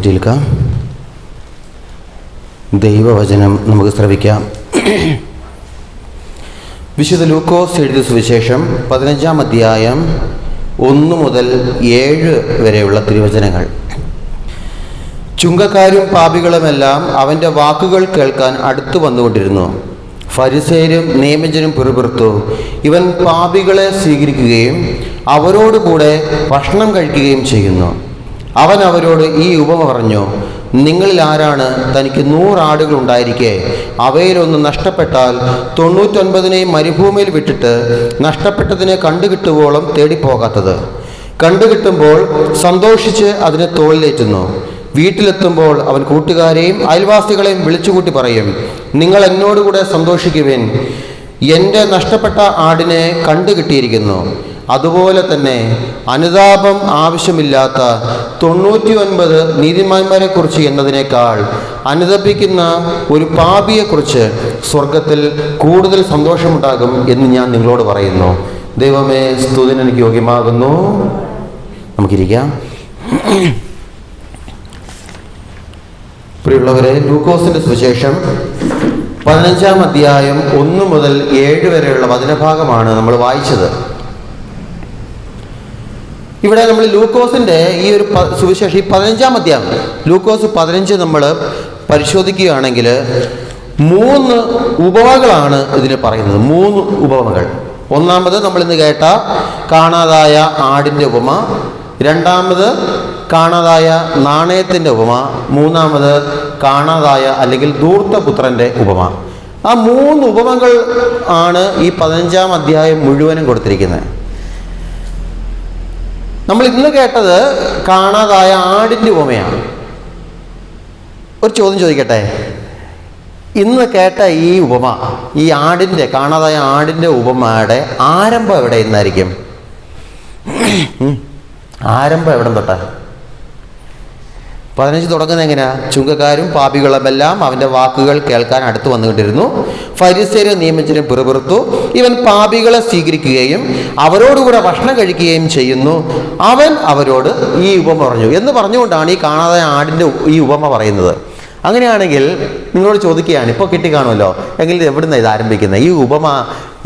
എഴുന്നേറ്റേൽക്കാം. ദൈവവചനം നമുക്ക് ശ്രവിക്കാം. വിശുദ്ധ ലൂക്കോസ് എഴുതിയ സുവിശേഷം 15-ാം അധ്യായം 1 മുതൽ 7 വരെയുള്ള തിരുവചനങ്ങൾ. ചുങ്കക്കാരും പാപികളുമെല്ലാം അവൻ്റെ വാക്കുകൾ കേൾക്കാൻ അടുത്തു വന്നുകൊണ്ടിരുന്നു. ഫരിസേയരും നിയമജ്ഞരും പിറുപിറുത്തു, ഇവൻ പാപികളെ സ്വീകരിക്കുകയും അവരോടുകൂടെ ഭക്ഷണം കഴിക്കുകയും ചെയ്യുന്നു. അവൻ അവരോട് ഈ ഉപമ പറഞ്ഞു, നിങ്ങളിൽ ആരാണ് തനിക്ക് 100 ആടുകൾ ഉണ്ടായിരിക്കെ അവയിലൊന്ന് നഷ്ടപ്പെട്ടാൽ 99 മരുഭൂമിയിൽ വിട്ടിട്ട് നഷ്ടപ്പെട്ടതിനെ കണ്ടുകിട്ടുവോളം തേടിപ്പോകാത്തത്? കണ്ടുകിട്ടുമ്പോൾ സന്തോഷിച്ച് അതിനെ തോളിലേറ്റുന്നു. വീട്ടിലെത്തുമ്പോൾ അവൻ കൂട്ടുകാരെയും അയൽവാസികളെയും വിളിച്ചുകൂട്ടി പറയും, നിങ്ങൾ എന്നോടുകൂടെ സന്തോഷിക്കുവിൻ, എൻ്റെ നഷ്ടപ്പെട്ട ആടിനെ കണ്ടുകിട്ടിയിരിക്കുന്നു. അതുപോലെ തന്നെ അനുതാപം ആവശ്യമില്ലാത്ത 99 നീതിമാന്മാരെക്കുറിച്ച് എന്നതിനേക്കാൾ അനുതപിക്കുന്ന ഒരു പാപിയെക്കുറിച്ച് സ്വർഗത്തിൽ കൂടുതൽ സന്തോഷമുണ്ടാകും എന്ന് ഞാൻ നിങ്ങളോട് പറയുന്നു. ദൈവമേ, സ്തുതിന് എനിക്ക് യോഗ്യമാകുന്നു. നമുക്കിരിക്കാം. പ്രിയമുള്ളവരെ, ലൂക്കോസിന്റെ സുവിശേഷം 15-ാം അധ്യായം 1 മുതൽ 7 വരെയുള്ള വചനഭാഗമാണ് നമ്മൾ വായിച്ചത്. ഇവിടെ നമ്മൾ ലൂക്കോസിന്റെ ഈ ഒരു സുവിശേഷം, ഈ 15-ാം അധ്യായം ലൂക്കോസ് 15 നമ്മൾ പരിശോധിക്കുകയാണെങ്കിൽ 3 ഉപമകളാണ് ഇതിന് പറയുന്നത്. 3 ഉപമകൾ. ഒന്നാമത് നമ്മൾ ഇന്ന് കേട്ട കാണാതായ ആടിൻ്റെ ഉപമ, രണ്ടാമത് കാണാതായ നാണയത്തിൻ്റെ ഉപമ, മൂന്നാമത് കാണാതായ അല്ലെങ്കിൽ ധൂർത്തപുത്രൻ്റെ ഉപമ. ആ 3 ഉപമകൾ ആണ് ഈ 15-ാം അധ്യായം മുഴുവനും കൊടുത്തിരിക്കുന്നത്. നമ്മൾ ഇന്ന് കേട്ടത് കാണാതായ ആടിൻ്റെ ഉപമയാണ്. ഒരു ചോദ്യം ചോദിക്കട്ടെ, ഇന്ന് കേട്ട ഈ ഉപമ, ഈ ആടിൻ്റെ കാണാതായ ആടിൻ്റെ ഉപമയുടെ ആരംഭം എവിടെ ഇന്നായിരിക്കും? ആരംഭം എവിടെ തൊട്ടാ? 15 തുടങ്ങുന്നത് എങ്ങനെയാ? ചുങ്കക്കാരും പാപികളുമെല്ലാം അവൻ്റെ വാക്കുകൾ കേൾക്കാൻ അടുത്ത് വന്നുകൊണ്ടിരുന്നു. ഫരിസേയരും നിയമജ്ഞരും പിറുപിറുത്തു, ഇവൻ പാപികളെ സ്വീകരിക്കുകയും അവരോടുകൂടെ ഭക്ഷണം കഴിക്കുകയും ചെയ്യുന്നു. അവൻ അവരോട് ഈ ഉപമ പറഞ്ഞു എന്ന് പറഞ്ഞുകൊണ്ടാണ് ഈ കാണാതായ ആടിൻ്റെ ഈ ഉപമ പറയുന്നത്. അങ്ങനെയാണെങ്കിൽ നിങ്ങളോട് ചോദിക്കുകയാണ്, ഇപ്പോൾ കിട്ടിക്കാണുമല്ലോ, എങ്കിൽ എവിടെ നിന്നാണ് ഇത് ആരംഭിക്കുന്നത്? ഈ ഉപമ,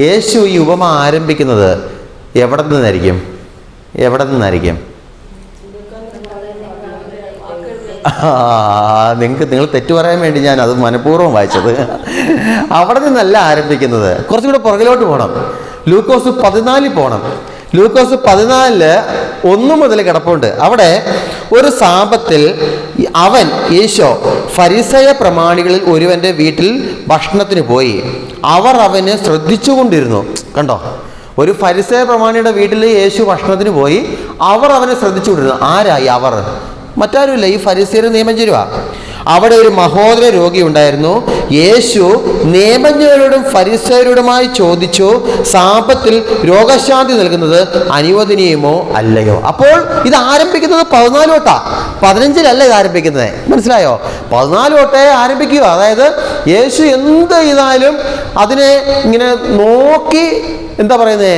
യേശു ഈ ഉപമ ആരംഭിക്കുന്നത് എവിടെ നിന്നായിരിക്കും? നിങ്ങൾ തെറ്റു പറയാൻ വേണ്ടി ഞാൻ അത് മനഃപൂർവ്വം വായിച്ചത്. അവിടെ നിന്നല്ല ആരംഭിക്കുന്നത്. കുറച്ചുകൂടെ പുറകിലോട്ട് പോകണം. ലൂക്കോസ് 14 പോകണം. ലൂക്കോസ് 14 1 മുതൽ കിടപ്പുണ്ട്. അവിടെ ഒരു സാബത്തിൽ അവൻ യേശോ ഫരിസേയ പ്രമാണികളിൽ ഒരുവന്റെ വീട്ടിൽ ഭക്ഷണത്തിന് പോയി. അവർ അവനെ ശ്രദ്ധിച്ചുകൊണ്ടിരുന്നു. കണ്ടോ, ഒരു ഫരിസേയ പ്രമാണിയുടെ വീട്ടിൽ യേശു ഭക്ഷണത്തിന് പോയി. അവർ അവനെ ശ്രദ്ധിച്ചുകൊണ്ടിരുന്നു. ആരായി അവർ? മറ്റാരുമില്ല, ഈ ഫരിസേയരും നിയമജ്ഞരുമാ. അവിടെ ഒരു മഹോദര രോഗി ഉണ്ടായിരുന്നു. യേശു നിയമജ്ഞരോടും ഫരിസേയരോടുമായി ചോദിച്ചു, സാപത്തിൽ രോഗശാന്തി നൽകുന്നത് അനുവദനീയമോ അല്ലയോ? അപ്പോൾ ഇത് ആരംഭിക്കുന്നത് 14 തൊട്ടാ, 15-ലല്ല ഇത് ആരംഭിക്കുന്നത്. മനസ്സിലായോ? 14 തൊട്ടേ ആരംഭിക്കുക. അതായത് യേശു എന്ത് ചെയ്താലും അതിനെ ഇങ്ങനെ നോക്കി, എന്താ പറയുന്നത്,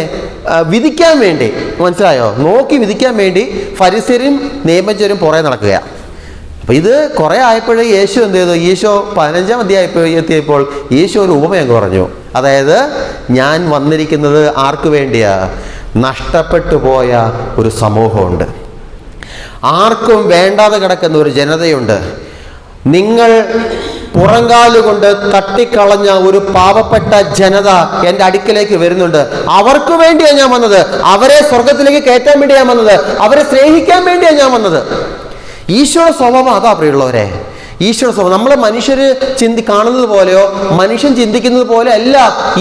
വിധിക്കാൻ വേണ്ടി, മനസ്സിലായോ, നോക്കി വിധിക്കാൻ വേണ്ടി ഫരിസേയരും നിയമജ്ഞരും പുറകെ നടക്കുകയാണ്. അപ്പം ഇത് കുറേ ആയപ്പോഴേ യേശു എന്ത് ചെയ്തു? ഈശോ 15-ാം അധ്യായം എത്തിയപ്പോൾ ഈശോ ഒരു ഉപമ അങ്ങ് പറഞ്ഞു. അതായത് ഞാൻ വന്നിരിക്കുന്നത് ആർക്ക് വേണ്ടിയാ? നഷ്ടപ്പെട്ടു പോയ ഒരു സമൂഹമുണ്ട്, ആർക്കും വേണ്ടാതെ കിടക്കുന്ന ഒരു ജനതയുണ്ട്. നിങ്ങൾ പുറങ്കാലുകൊണ്ട് തട്ടിക്കളഞ്ഞ ഒരു പാവപ്പെട്ട ജനത എൻ്റെ അടുക്കലേക്ക് വരുന്നുണ്ട്. അവർക്ക് വേണ്ടിയാണ് ഞാൻ വന്നത്. അവരെ സ്വർഗത്തിലേക്ക് കയറ്റാൻ വേണ്ടിയാണ് വന്നത്. അവരെ സ്നേഹിക്കാൻ വേണ്ടിയാണ് ഞാൻ വന്നത്. ഈശോയുടെ സ്വഭാവം അതാ, പ്രിയമുള്ളവരെ. ഈശോയുടെ സ്വഭാവം നമ്മൾ മനുഷ്യർ കാണുന്നത് പോലെയോ മനുഷ്യൻ ചിന്തിക്കുന്നത് പോലെ അല്ല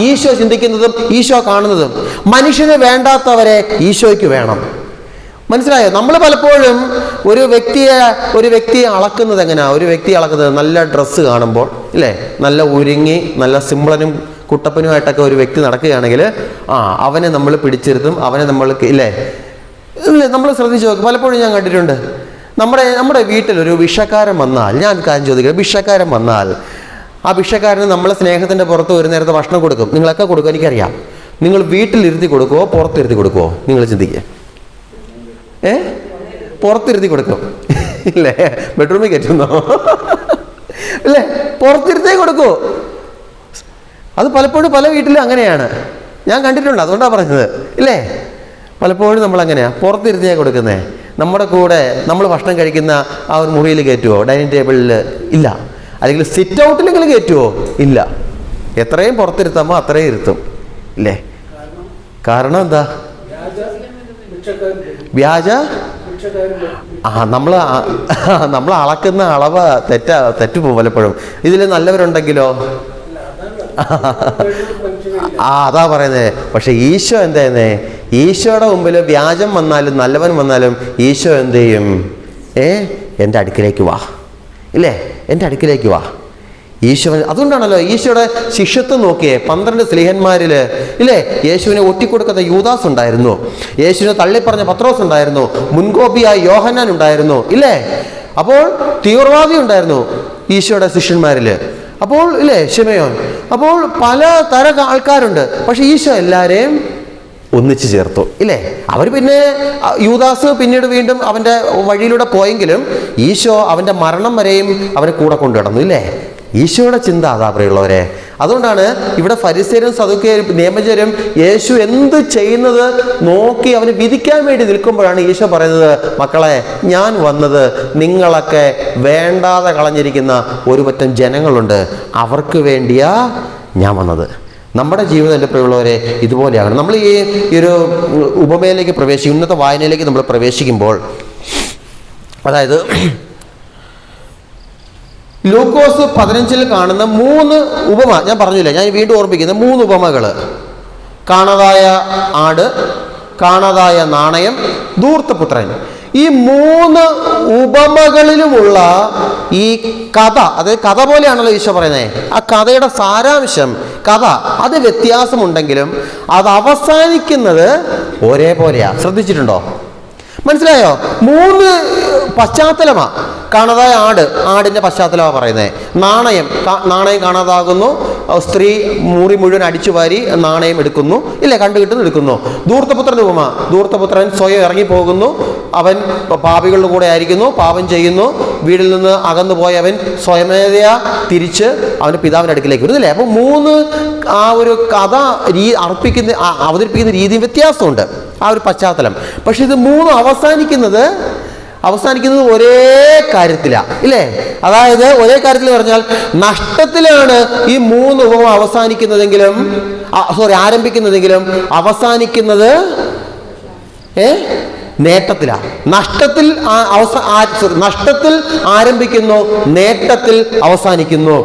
ഈശോ ചിന്തിക്കുന്നതും ഈശോ കാണുന്നതും. മനുഷ്യന് വേണ്ടാത്തവരെ ഈശോയ്ക്ക് വേണം. മനസ്സിലായോ? നമ്മൾ പലപ്പോഴും ഒരു വ്യക്തിയെ അളക്കുന്നത് എങ്ങനെയാ? ഒരു വ്യക്തി അളക്കുന്നത് നല്ല ഡ്രസ്സ് കാണുമ്പോൾ, ഇല്ലേ, നല്ല ഒരുങ്ങി നല്ല സിമ്പിളനും കുട്ടപ്പനുമായിട്ടൊക്കെ ഒരു വ്യക്തി നടക്കുകയാണെങ്കിൽ അവനെ നമ്മൾ പിടിച്ചിരുത്തും, അവനെ നമ്മൾ, ഇല്ലേ, നമ്മൾ ശ്രദ്ധിച്ചു നോക്കും. പലപ്പോഴും ഞാൻ കണ്ടിട്ടുണ്ട്, നമ്മുടെ വീട്ടിലൊരു ഭിക്ഷക്കാരൻ വന്നാൽ, ഞാൻ കാര്യം ചോദിക്കുക, ഭിക്ഷക്കാരൻ വന്നാൽ ആ ഭിക്ഷക്കാരന് നമ്മൾ സ്നേഹത്തിൻ്റെ പുറത്ത് ഒരു നേരത്തെ ഭക്ഷണം കൊടുക്കും. നിങ്ങളൊക്കെ കൊടുക്കും, എനിക്കറിയാം. നിങ്ങൾ വീട്ടിലിരുത്തി കൊടുക്കുമോ പുറത്തിരുത്തി കൊടുക്കുമോ? നിങ്ങൾ ചിന്തിക്കുക. പുറത്തിരുത്തി കൊടുക്കും. ഇല്ലേ? ബെഡ്റൂമിൽ കയറ്റുന്നോ? അല്ലേ? പുറത്തിരുത്തേ കൊടുക്കൂ. അത് പലപ്പോഴും പല വീട്ടിലും അങ്ങനെയാണ്, ഞാൻ കണ്ടിട്ടുണ്ട്. അതുകൊണ്ടാണ് പറഞ്ഞത്, ഇല്ലേ? പലപ്പോഴും നമ്മൾ അങ്ങനെയാണ് പുറത്തിരുത്തിയാൽ കൊടുക്കുന്നത്. നമ്മുടെ കൂടെ നമ്മൾ ഭക്ഷണം കഴിക്കുന്ന ആ ഒരു മുറിയിൽ കയറ്റുമോ? ഡൈനിങ് ടേബിളിൽ ഇല്ല. അല്ലെങ്കിൽ സിറ്റ് ഔട്ടിലെങ്കിലും കയറ്റുമോ? ഇല്ല. എത്രയും പുറത്തിരുത്താമോ അത്രയും ഇരുത്തും, ഇല്ലേ? കാരണം എന്താ? വ്യാജ നമ്മൾ അളക്കുന്ന അളവ് തെറ്റുപോകും പലപ്പോഴും. ഇതിൽ നല്ലവരുണ്ടെങ്കിലോ? അതാ പറയുന്നത്. പക്ഷെ ഈശോ എന്താ ചെയ്യുന്നേ? ഈശോയുടെ മുമ്പിൽ വ്യാജം വന്നാലും നല്ലവൻ വന്നാലും ഈശോ എന്ത് ചെയ്യും? എൻ്റെ അടുക്കിലേക്ക് വാ, ഇല്ലേ? എൻ്റെ അടുക്കിലേക്ക് വാ. ഈശോ അതുകൊണ്ടാണല്ലോ ഈശോയുടെ ശിഷ്യത്വം നോക്കിയേ. 12 സ്ലീഹന്മാരിൽ, ഇല്ലേ, യേശുവിനെ ഒറ്റിക്കൊടുക്കുന്ന യൂദാസ് ഉണ്ടായിരുന്നു, യേശുവിനെ തള്ളിപ്പറഞ്ഞ പത്രോസ് ഉണ്ടായിരുന്നു, മുൻകോപിയായ യോഹന്നാൻ ഉണ്ടായിരുന്നു, ഇല്ലേ? അപ്പോൾ തീവ്രവാദി ഉണ്ടായിരുന്നു ഈശോയുടെ ശിഷ്യന്മാരിൽ. അപ്പോൾ ഇല്ലേ, ശിമയോൻ. അപ്പോൾ പല തര ആൾക്കാരുണ്ട്. പക്ഷെ ഈശോ എല്ലാവരെയും ഒന്നിച്ചു ചേർത്തു, ഇല്ലേ? അവർ പിന്നെ യൂദാസ് പിന്നീട് വീണ്ടും അവൻ്റെ വഴിയിലൂടെ പോയെങ്കിലും ഈശോ അവൻ്റെ മരണം വരെയും അവനെ കൂടെ കൊണ്ടു നടന്നു, ഇല്ലേ? ഈശോയുടെ ചിന്ത അതാ പ്രിയമുള്ളവരെ. അതുകൊണ്ടാണ് ഇവിടെ ഫരിസേരും സദുക്കരും നിയമജരും യേശു എന്ത് ചെയ്യുന്നത് നോക്കി അവന് വിധിക്കാൻ വേണ്ടി നിൽക്കുമ്പോഴാണ് ഈശോ പറയുന്നത്, മക്കളെ, ഞാൻ വന്നത് നിങ്ങളൊക്കെ വേണ്ടാതെ കളഞ്ഞിരിക്കുന്ന ഒരു പറ്റം ജനങ്ങളുണ്ട്, അവർക്ക് വേണ്ടിയാ ഞാൻ വന്നത്. നമ്മുടെ ജീവിതം എൻ്റെ പ്രിയമുള്ളവരെ ഇതുപോലെയാണ്. നമ്മൾ ഈ ഒരു ഉപമയിലേക്ക് ഇന്നത്തെ വായനയിലേക്ക് നമ്മൾ പ്രവേശിക്കുമ്പോൾ, അതായത് ലൂക്കോസ് 15 കാണുന്ന 3 ഉപമ ഞാൻ പറഞ്ഞില്ല, ഞാൻ വീണ്ടും ഓർമ്മിക്കുന്ന 3 ഉപമകൾ: കാണാതായ ആട്, കാണാതായ നാണയം, ധൂർത്തപുത്രൻ. ഈ 3 ഉപമകളിലുമുള്ള ഈ കഥ, അതായത് കഥ പോലെയാണല്ലോ ഈശോ പറയുന്നത്. ആ കഥയുടെ സാരാംശം, കഥ അത് വ്യത്യാസമുണ്ടെങ്കിലും അത് അവസാനിക്കുന്നത് ഒരേപോലെയാ. ശ്രദ്ധിച്ചിട്ടുണ്ടോ? മനസ്സിലായോ? 3 പശ്ചാത്തലമാ. കാണാതായ ആടിന്റെ പശ്ചാത്തലമാണ് പറയുന്നത്. നാണയം കാണാതാകുന്നു, സ്ത്രീ മുറി മുഴുവൻ അടിച്ചു വാരി നാണയം എടുക്കുന്നു, ഇല്ലേ? കണ്ടുകിട്ടുന്നു, എടുക്കുന്നു. ധൂർത്തപുത്രൻ്റെ ഉപമ, ധൂർത്തപുത്രൻ സ്വയം ഇറങ്ങിപ്പോകുന്നു, അവൻ പാപികളുടെ കൂടെ ആയിരിക്കുന്നു, പാപം ചെയ്യുന്നു, വീട്ടിൽ നിന്ന് അകന്നു പോയ അവൻ സ്വയമേധയാ തിരിച്ച് അവൻ്റെ പിതാവിൻ്റെ അടുക്കിലേക്ക് വരുന്നില്ലേ? അപ്പോൾ 3 ആ ഒരു കഥ അവതരിപ്പിക്കുന്ന രീതിയും വ്യത്യാസമുണ്ട്, ആ ഒരു പശ്ചാത്തലം. പക്ഷെ ഇത് 3 അവസാനിക്കുന്നത് ഒരേ കാര്യത്തിലാണ്, ഇല്ലേ? അതായത് ഒരേ കാര്യത്തിൽ പറഞ്ഞാൽ നഷ്ടത്തിലാണ് ഈ 3 ഉപമ ആരംഭിക്കുന്നതെങ്കിലും അവസാനിക്കുന്നത് നേട്ടത്തിലാണ്. നഷ്ടത്തിൽ ആരംഭിക്കുന്നു, നേട്ടത്തിൽ അവസാനിക്കുന്നു.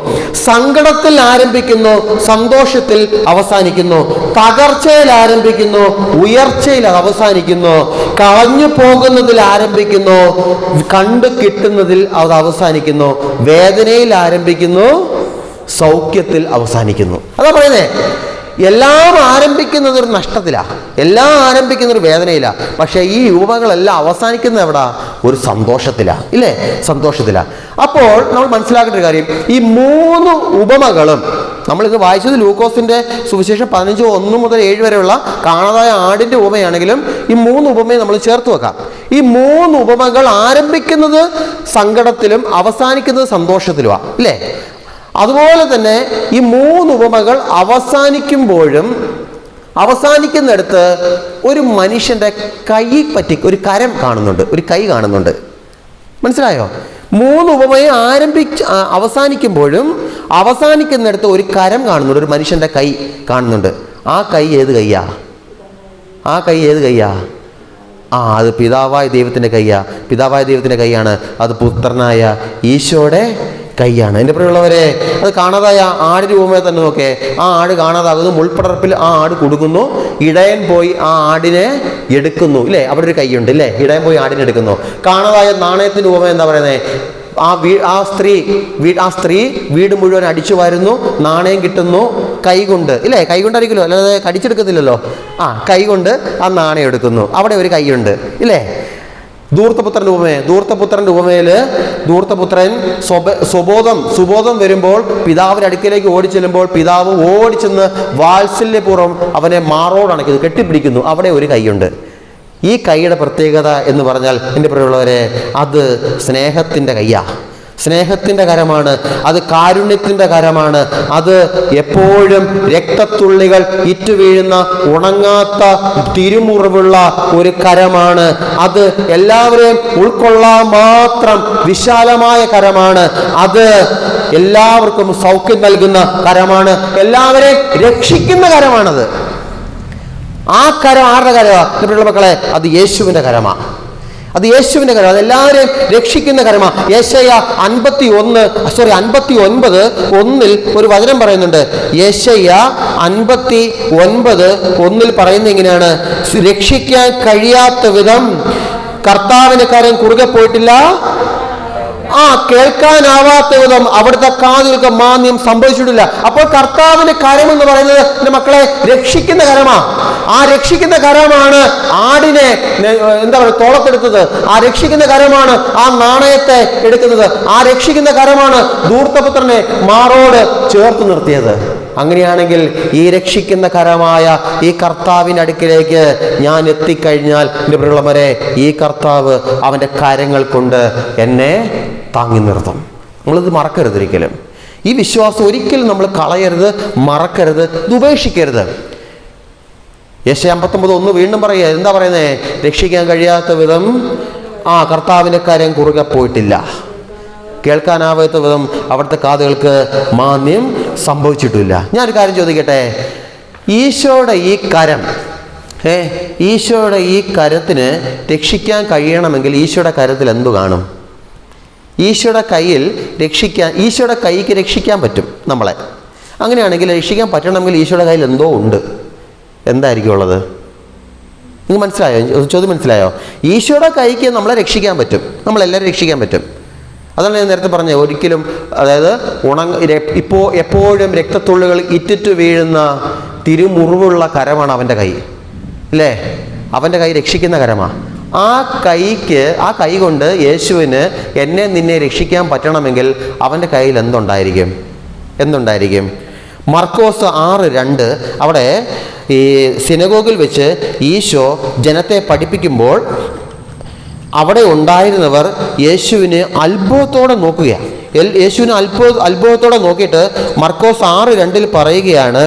സങ്കടത്തിൽ ആരംഭിക്കുന്നു, സന്തോഷത്തിൽ അവസാനിക്കുന്നു. തകർച്ചയിൽ ആരംഭിക്കുന്നു, ഉയർച്ചയിൽ അവസാനിക്കുന്നു. കളഞ്ഞു പോകുന്നതിൽ ആരംഭിക്കുന്നു, കണ്ടു കിട്ടുന്നതിൽ അത് അവസാനിക്കുന്നു. വേദനയിൽ ആരംഭിക്കുന്നു, സൗഖ്യത്തിൽ അവസാനിക്കുന്നു. അതാ പറയുന്നേ, എല്ലാം ആരംഭിക്കുന്നത് ഒരു നഷ്ടത്തിലാണ്, എല്ലാം ആരംഭിക്കുന്ന ഒരു വേദനയിലാണ്. പക്ഷേ ഈ ഉപമകളെല്ലാം അവസാനിക്കുന്നത് എവിടാ? ഒരു സന്തോഷത്തിലാണ്, ഇല്ലേ? സന്തോഷത്തിലാണ്. അപ്പോൾ നമ്മൾ മനസ്സിലാക്കേണ്ട ഒരു കാര്യം, ഈ 3 ഉപമകളും നമ്മളിത് വായിച്ചത് ലൂക്കോസിന്റെ സുവിശേഷം 15:1 മുതൽ 7 വരെയുള്ള കാണാതായ ആടിന്റെ ഉപമയാണെങ്കിലും ഈ 3 ഉപമയെ നമ്മൾ ചേർത്ത് വെക്കാം. ഈ 3 ഉപമകൾ ആരംഭിക്കുന്നത് സങ്കടത്തിലും അവസാനിക്കുന്നത് സന്തോഷത്തിലുമാണ്, ഇല്ലേ? അതുപോലെ തന്നെ ഈ 3 ഉപമകൾ അവസാനിക്കുന്നിടത്ത് ഒരു മനുഷ്യന്റെ കൈ പറ്റി ഒരു കരം കാണുന്നുണ്ട്, ഒരു കൈ കാണുന്നുണ്ട്. മനസ്സിലായോ? 3 ഉപമയെ അവസാനിക്കുമ്പോഴും അവസാനിക്കുന്നിടത്ത് ഒരു കരം കാണുന്നുണ്ട്, ഒരു മനുഷ്യന്റെ കൈ കാണുന്നുണ്ട്. ആ കൈ ഏത് കൈയാ? അത് പിതാവായ ദൈവത്തിന്റെ കൈയാ. പിതാവായ ദൈവത്തിന്റെ കൈയാണ്. അത് പുത്രനായ ഈശോയുടെ കൈയാണ്. എൻ്റെ പ്രിയമുള്ളവരെ, അത് കാണാതായ ആടിന്റെ ഉപമയെ തന്നെ നോക്കേ. ആ ആട് കാണാതാകുന്നു, മുൾപ്പടർപ്പിൽ ആ ആട് കുടുങ്ങുന്നു, ഇടയൻ പോയി ആ ആടിനെ എടുക്കുന്നു, ഇല്ലേ? അവിടെ ഒരു കൈയുണ്ട്, ഇല്ലേ? ഇടയൻ പോയി ആടിനെ എടുക്കുന്നു. കാണാതായ നാണയത്തിന്റെ ഉപമ എന്താ പറയുന്നത്? ആ സ്ത്രീ വീട് മുഴുവൻ അടിച്ചു വാരുന്നു, നാണയം കിട്ടുന്നു കൈകൊണ്ട്, ഇല്ലേ? കൈകൊണ്ടായിരിക്കുമല്ലോ, അല്ലാതെ കടിച്ചെടുക്കത്തില്ലല്ലോ. കൈകൊണ്ട് ആ നാണയം എടുക്കുന്നു, അവിടെ ഒരു കൈയുണ്ട്, ഇല്ലേ? ധൂർത്തപുത്രന്റെ ഉപമയില് ധൂർത്തപുത്രൻ സുബോധം വരുമ്പോൾ പിതാവിന്റെ അടുക്കിലേക്ക് ഓടിച്ചെല്ലുമ്പോൾ പിതാവ് ഓടിച്ചെന്ന് വാത്സല്യപൂർവ്വം അവനെ മാറോടണയ്ക്കുന്നു, കെട്ടിപ്പിടിക്കുന്നു, അവിടെ ഒരു കൈയുണ്ട്. ഈ കൈയുടെ പ്രത്യേകത എന്ന് പറഞ്ഞാൽ എൻ്റെ പ്രിയമുള്ളവരെ, അത് സ്നേഹത്തിൻ്റെ കൈയാണ്, സ്നേഹത്തിൻ്റെ കരമാണ്, അത് കാരുണ്യത്തിൻ്റെ കരമാണ്, അത് എപ്പോഴും രക്തത്തുള്ളികൾ ഇറ്റുവീഴുന്ന ഉണങ്ങാത്ത തിരുമുറിവുള്ള ഒരു കരമാണ്, അത് എല്ലാവരെയും ഉൾക്കൊള്ളാൻ മാത്രം വിശാലമായ കരമാണ്, അത് എല്ലാവർക്കും സൗഖ്യം നൽകുന്ന കരമാണ്, എല്ലാവരെയും രക്ഷിക്കുന്ന കരമാണത്. ആ കരം ആരുടെ കരമാണ് മക്കളെ? അത് യേശുവിൻ്റെ കരമാണ്, അത് യേശുവിൻ്റെ കരം, അതെല്ലാവരെയും രക്ഷിക്കുന്ന കരമാണ്. യേശയ്യ 59:1 ഒരു വചനം പറയുന്നുണ്ട്. യേശയ്യ 59:1 പറയുന്നത് ഇങ്ങനെയാണ്: രക്ഷിക്കാൻ കഴിയാത്ത വിധം കർത്താവിന് കരം കുറുകെ പോയിട്ടില്ല, കേൾക്കാനാവാത്ത വിധം അവിടുത്തെ കാതുകൾക്ക് മാന്യം സംഭവിച്ചിട്ടില്ല. അപ്പോൾ കർത്താവിന്റെ കരം എന്ന് പറയുന്നത് എൻ്റെ മക്കളെ രക്ഷിക്കുന്ന കരമാണ്. ആ രക്ഷിക്കുന്ന കരമാണ് ആടിനെ എന്താ പറയുക തോളത്തെടുത്തത്, ആ രക്ഷിക്കുന്ന കരമാണ് ആ നാണയത്തെ എടുക്കുന്നത്, ആ രക്ഷിക്കുന്ന കരമാണ് ധൂർത്തപുത്രനെ മാറോട് ചേർത്ത് നിർത്തിയത്. അങ്ങനെയാണെങ്കിൽ ഈ രക്ഷിക്കുന്ന കരമായ ഈ കർത്താവിൻ്റെ അടുക്കിലേക്ക് ഞാൻ എത്തിക്കഴിഞ്ഞാൽ എൻ്റെ പ്രിയമുള്ളവരെ, ഈ കർത്താവ് അവൻ്റെ കരങ്ങൾ കൊണ്ട് എന്നെ താങ്ങി നിർത്തും. നമ്മളിത് മറക്കരുത് ഒരിക്കലും. ഈ വിശ്വാസം ഒരിക്കലും നമ്മൾ കളയരുത്, മറക്കരുത്, ഇത് ഉപേക്ഷിക്കരുത്. യേശയ്യ 59:1 വീണ്ടും പറയുക, എന്താ പറയുന്നത്? രക്ഷിക്കാൻ കഴിയാത്ത വിധം കർത്താവിൻ്റെ കരം കുറുകെ പോയിട്ടില്ല, കേൾക്കാനാവാത്ത വിധം അവിടുത്തെ കാതുകൾക്ക് മാന്യം സംഭവിച്ചിട്ടില്ല. ഞാനൊരു കാര്യം ചോദിക്കട്ടെ, ഈശോയുടെ ഈ കരം ഈശോയുടെ ഈ കരത്തിന് രക്ഷിക്കാൻ കഴിയണമെങ്കിൽ ഈശോയുടെ കരത്തിൽ എന്തു കാണും? ഈശോയുടെ കയ്യിൽ ഈശോയുടെ കൈക്ക് രക്ഷിക്കാൻ പറ്റും നമ്മളെ. അങ്ങനെയാണെങ്കിൽ രക്ഷിക്കാൻ പറ്റണമെങ്കിൽ ഈശോയുടെ കയ്യിൽ എന്തോ ഉണ്ട്. എന്തായിരിക്കും ഉള്ളത്? നിങ്ങൾക്ക് മനസ്സിലായോ? ചോദ്യം മനസ്സിലായോ? ഈശോയുടെ കൈക്ക് നമ്മളെ രക്ഷിക്കാൻ പറ്റും, നമ്മളെല്ലാവരും രക്ഷിക്കാൻ പറ്റും. അതാണ് ഞാൻ നേരത്തെ പറഞ്ഞത്. ഒരിക്കലും, അതായത് എപ്പോഴും രക്തത്തുള്ളികൾ ഇറ്റിറ്റ് വീഴുന്ന തിരുമുറിവുള്ള കരമാണ് അവൻ്റെ കൈ, അല്ലേ? അവൻ്റെ കൈ രക്ഷിക്കുന്ന കരമാണ്. ആ കൈ കൊണ്ട് യേശുവിന് എന്നെ നിന്നെ രക്ഷിക്കാൻ പറ്റണമെങ്കിൽ അവൻ്റെ കയ്യിൽ എന്തുണ്ടായിരിക്കും? മർക്കോസ് 6:2 അവിടെ ഈ സിനഗോഗിൽ വെച്ച് ഈശോ ജനത്തെ പഠിപ്പിക്കുമ്പോൾ അവിടെ ഉണ്ടായിരുന്നവർ യേശുവിനെ അത്ഭുതത്തോടെ നോക്കുകയാണ്. യേശുവിനെ അത്ഭുതത്തോടെ നോക്കിയിട്ട് മർക്കോസ് 6:2 പറയുകയാണ്: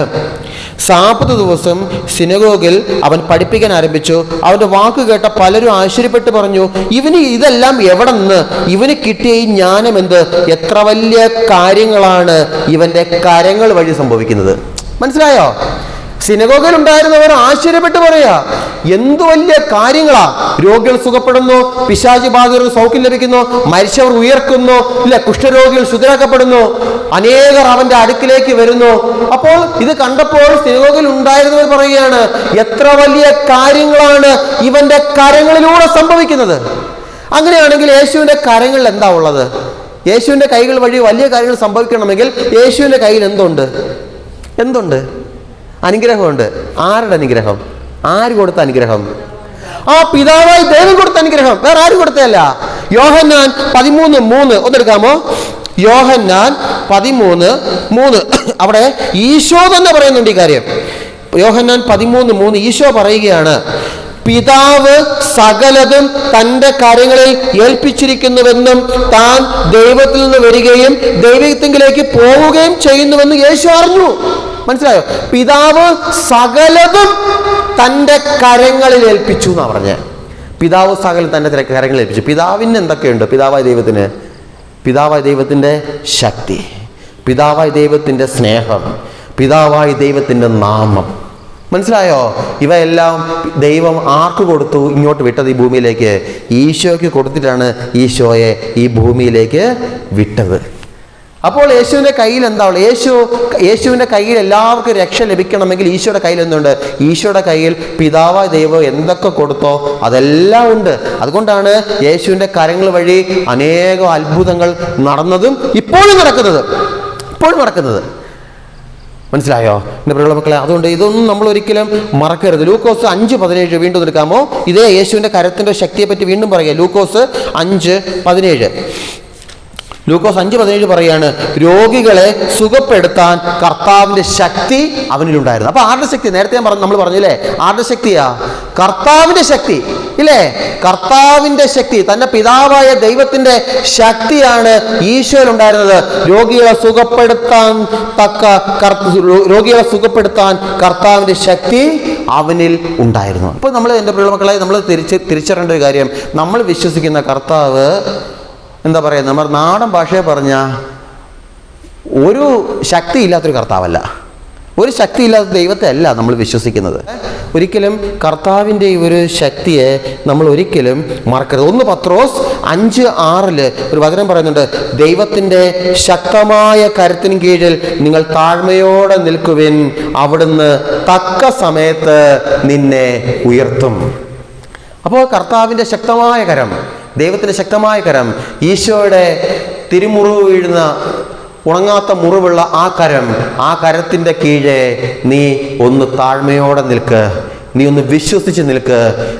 സാബത്ത് ദിവസം സിനഗോഗിൽ അവൻ പഠിപ്പിക്കാൻ ആരംഭിച്ചു. അവൻ്റെ വാക്ക് കേട്ട പലരും ആശ്ചര്യപ്പെട്ട് പറഞ്ഞു, ഇവന് ഇതെല്ലാം എവിടെ നിന്ന്? ഇവന് കിട്ടിയ ഈ ജ്ഞാനം എന്ത്? എത്ര വലിയ കാര്യങ്ങളാണ് ഇവൻ്റെ കരങ്ങൾ വഴി സംഭവിക്കുന്നത്. മനസ്സിലായോ? സിനഗോഗിൽ ഉണ്ടായിരുന്നവർ ആശ്ചര്യപ്പെട്ട് പറയാ, എന്തു വലിയ കാര്യങ്ങളാ! രോഗികൾ സുഖപ്പെടുന്നു, പിശാചി ബാധിതർക്ക് സൗഖ്യം ലഭിക്കുന്നു, മരിച്ചവർ ഉയർക്കുന്നു, ഇല്ല കുഷ്ഠരോഗികൾ ശുദ്ധരാക്കപ്പെടുന്നു, അനേകർ അവന്റെ അടുക്കിലേക്ക് വരുന്നു. അപ്പോൾ ഇത് കണ്ടപ്പോൾ സിനഗോഗിൽ ഉണ്ടായിരുന്നവർ പറയുകയാണ്, എത്ര വലിയ കാര്യങ്ങളാണ് ഇവന്റെ കരങ്ങളിലൂടെ സംഭവിക്കുന്നത്. അങ്ങനെയാണെങ്കിൽ യേശുവിന്റെ കരങ്ങളിൽ എന്താ ഉള്ളത്? യേശുവിന്റെ കൈകൾ വഴി വലിയ കാര്യങ്ങൾ സംഭവിക്കണമെങ്കിൽ യേശുവിന്റെ കയ്യിൽ എന്തുണ്ട്? അനുഗ്രഹമുണ്ട്. ആരുടെ അനുഗ്രഹം? ആര് കൊടുത്ത അനുഗ്രഹം? ആ പിതാവായി ദൈവം കൊടുത്ത അനുഗ്രഹം, വേറെ ആരും കൊടുത്തതല്ല. യോഹന്നാൻ 13:3 ഒന്നെടുക്കാമോ? യോഹന്നാൻ 13:3 അവിടെ ഈശോ തന്നെ പറയുന്നുണ്ട് ഈ കാര്യം. യോഹന്നാൻ 13:3 ഈശോ പറയുകയാണ്, പിതാവ് സകലതും തൻ്റെ കാര്യങ്ങളിൽ ഏൽപ്പിച്ചിരിക്കുന്നുവെന്നും താൻ ദൈവത്തിൽ നിന്ന് വരികയും ദൈവത്തിങ്കിലേക്ക് പോവുകയും ചെയ്യുന്നുവെന്ന് യേശു അറിഞ്ഞു. മനസ്സിലായോ? പിതാവ് സകലതും തൻ്റെ കരങ്ങളിൽ ഏൽപ്പിച്ചു എന്നാ പറഞ്ഞത്. പിതാവ് സകലം തൻ്റെ കരങ്ങളിൽ ഏൽപ്പിച്ചു. പിതാവിന് എന്തൊക്കെയുണ്ട്? പിതാവായ ദൈവത്തിൻ്റെ ശക്തി, പിതാവായ ദൈവത്തിൻ്റെ സ്നേഹം, പിതാവായ ദൈവത്തിൻ്റെ നാമം. മനസ്സിലായോ? ഇവയെല്ലാം ദൈവം ആർക്ക് കൊടുത്തു? ഇങ്ങോട്ട് വിട്ടത് ഈ ഭൂമിയിലേക്ക് ഈശോയ്ക്ക് കൊടുത്തിട്ടാണ് ഈശോയെ ഈ ഭൂമിയിലേക്ക് വിട്ടത്. അപ്പോൾ യേശുവിൻ്റെ കയ്യിൽ എന്താ ഉള്ളത്? യേശുവിൻ്റെ കയ്യിൽ എല്ലാവർക്കും രക്ഷ ലഭിക്കണമെങ്കിൽ ഈശോയുടെ കയ്യിൽ എന്തുണ്ട്? ഈശോയുടെ കയ്യിൽ പിതാവായ ദൈവം എന്തൊക്കെ കൊടുത്തോ അതെല്ലാം ഉണ്ട്. അതുകൊണ്ടാണ് യേശുവിൻ്റെ കരങ്ങൾ വഴി അനേകം അത്ഭുതങ്ങൾ നടന്നതും ഇപ്പോഴും നടക്കുന്നത്. മനസ്സിലായോ എൻ്റെ പ്രിയമുള്ള മക്കളെ? അതുകൊണ്ട് ഇതൊന്നും നമ്മൾ ഒരിക്കലും മറക്കരുത്. ലൂക്കോസ് 5:17 വീണ്ടും എടുക്കാമോ? ഇതേ യേശുവിൻ്റെ കരത്തിൻ്റെ ശക്തിയെ പറ്റി വീണ്ടും പറയുക. ലൂക്കോസ് 5:17 ലൂക്കോസ് 5:17 പറയാണ്, രോഗികളെ സുഖപ്പെടുത്താൻ കർത്താവിൻ്റെ ശക്തി അവനിലുണ്ടായിരുന്നു. അപ്പൊ ആരുടെ ശക്തി? നേരത്തെ നമ്മൾ പറഞ്ഞില്ലേ, ആരുടെ ശക്തിയാ? കർത്താവിൻ്റെ ശക്തി. ഇല്ലേ? കർത്താവിന്റെ ശക്തി, തന്റെ പിതാവായ ദൈവത്തിന്റെ ശക്തിയാണ് ഈശോയിൽ ഉണ്ടായിരുന്നത്. രോഗികളെ സുഖപ്പെടുത്താൻ കർത്താവിന്റെ ശക്തി അവനിൽ ഉണ്ടായിരുന്നു. അപ്പൊ നമ്മൾ, എൻ്റെ പ്രിയ മക്കളെ, നമ്മൾ തിരിച്ചറിയേണ്ട ഒരു കാര്യം, നമ്മൾ വിശ്വസിക്കുന്ന കർത്താവ് എന്താ പറയുക, നമ്മുടെ നാടൻ ഭാഷയെ പറഞ്ഞ ഒരു ശക്തിയില്ലാത്തൊരു കർത്താവല്ല, ഒരു ശക്തിയില്ലാത്ത ദൈവത്തെ അല്ല നമ്മൾ വിശ്വസിക്കുന്നത്. ഒരിക്കലും കർത്താവിൻ്റെ ഈ ഒരു ശക്തിയെ നമ്മൾ ഒരിക്കലും മറക്കരുത്. 1 പത്രോസ് 5:6 ഒരു വചനം പറയുന്നുണ്ട്, ദൈവത്തിൻ്റെ ശക്തമായ കരത്തിന് കീഴിൽ നിങ്ങൾ താഴ്മയോടെ നിൽക്കുവിൻ, അവിടുന്ന് തക്ക സമയത്ത് നിന്നെ ഉയർത്തും. അപ്പോൾ കർത്താവിൻ്റെ ശക്തമായ കരം, ദൈവത്തിൻ്റെ ശക്തമായ കരം, ഈശോയുടെ തിരുമുറിവ് വീഴുന്ന ഉണങ്ങാത്ത മുറിവുള്ള ആ കരത്തിൻ്റെ കീഴെ നീ ഒന്ന് താഴ്മയോടെ നിൽക്ക്, നീ ഒന്ന് വിശ്വസിച്ച് നിൽക്ക്,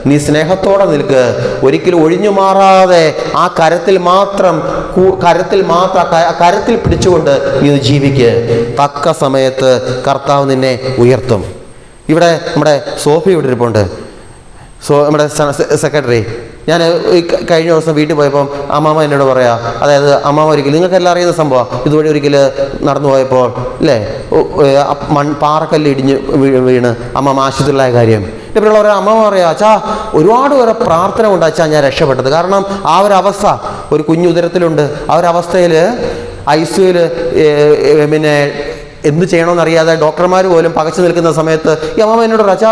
നീ സ്നേഹത്തോടെ നിൽക്ക്. ഒരിക്കലും ഒഴിഞ്ഞു മാറാതെ ആ കരത്തിൽ പിടിച്ചുകൊണ്ട് നീ ഒന്ന് ജീവിക്ക്. തക്ക സമയത്ത് കർത്താവ് നിന്നെ ഉയർത്തും. ഇവിടെ നമ്മുടെ സോഫി ഇവിടെ ഇരിപ്പുണ്ട്, നമ്മുടെ സെക്രട്ടറി. ഞാൻ കഴിഞ്ഞ ദിവസം വീട്ടിൽ പോയപ്പോൾ അമ്മാമ്മ എന്നോട് പറയാ, അതായത് അമ്മാമ്മ ഒരിക്കൽ, നിങ്ങൾക്കെല്ലാം അറിയുന്ന സംഭവം, ഇതുവഴി ഒരിക്കൽ നടന്നു പോയപ്പോൾ അല്ലേ പാറക്കല്ല് ഇടിഞ്ഞ് വീണ് അമ്മാമ്മ ആശുപത്രിയിലായ കാര്യം. ഇവിടെ ഉള്ള അമ്മ പറയാ, അച്ഛാ ഒരുപാട് പേരെ പ്രാർത്ഥന കൊണ്ട് അച്ഛാ ഞാൻ രക്ഷപ്പെട്ടത്. കാരണം ആ ഒരു അവസ്ഥ, ഒരു കുഞ്ഞു ഉദരത്തിലുണ്ട്, ആ ഒരു അവസ്ഥയിൽ ICUവിൽ പിന്നെ എന്ത് ചെയ്യണമെന്നറിയാതെ ഡോക്ടർമാർ പോലും പകച്ചു നിൽക്കുന്ന സമയത്ത് ഈ അമ്മ എന്നോട് പറയാം, അച്ഛാ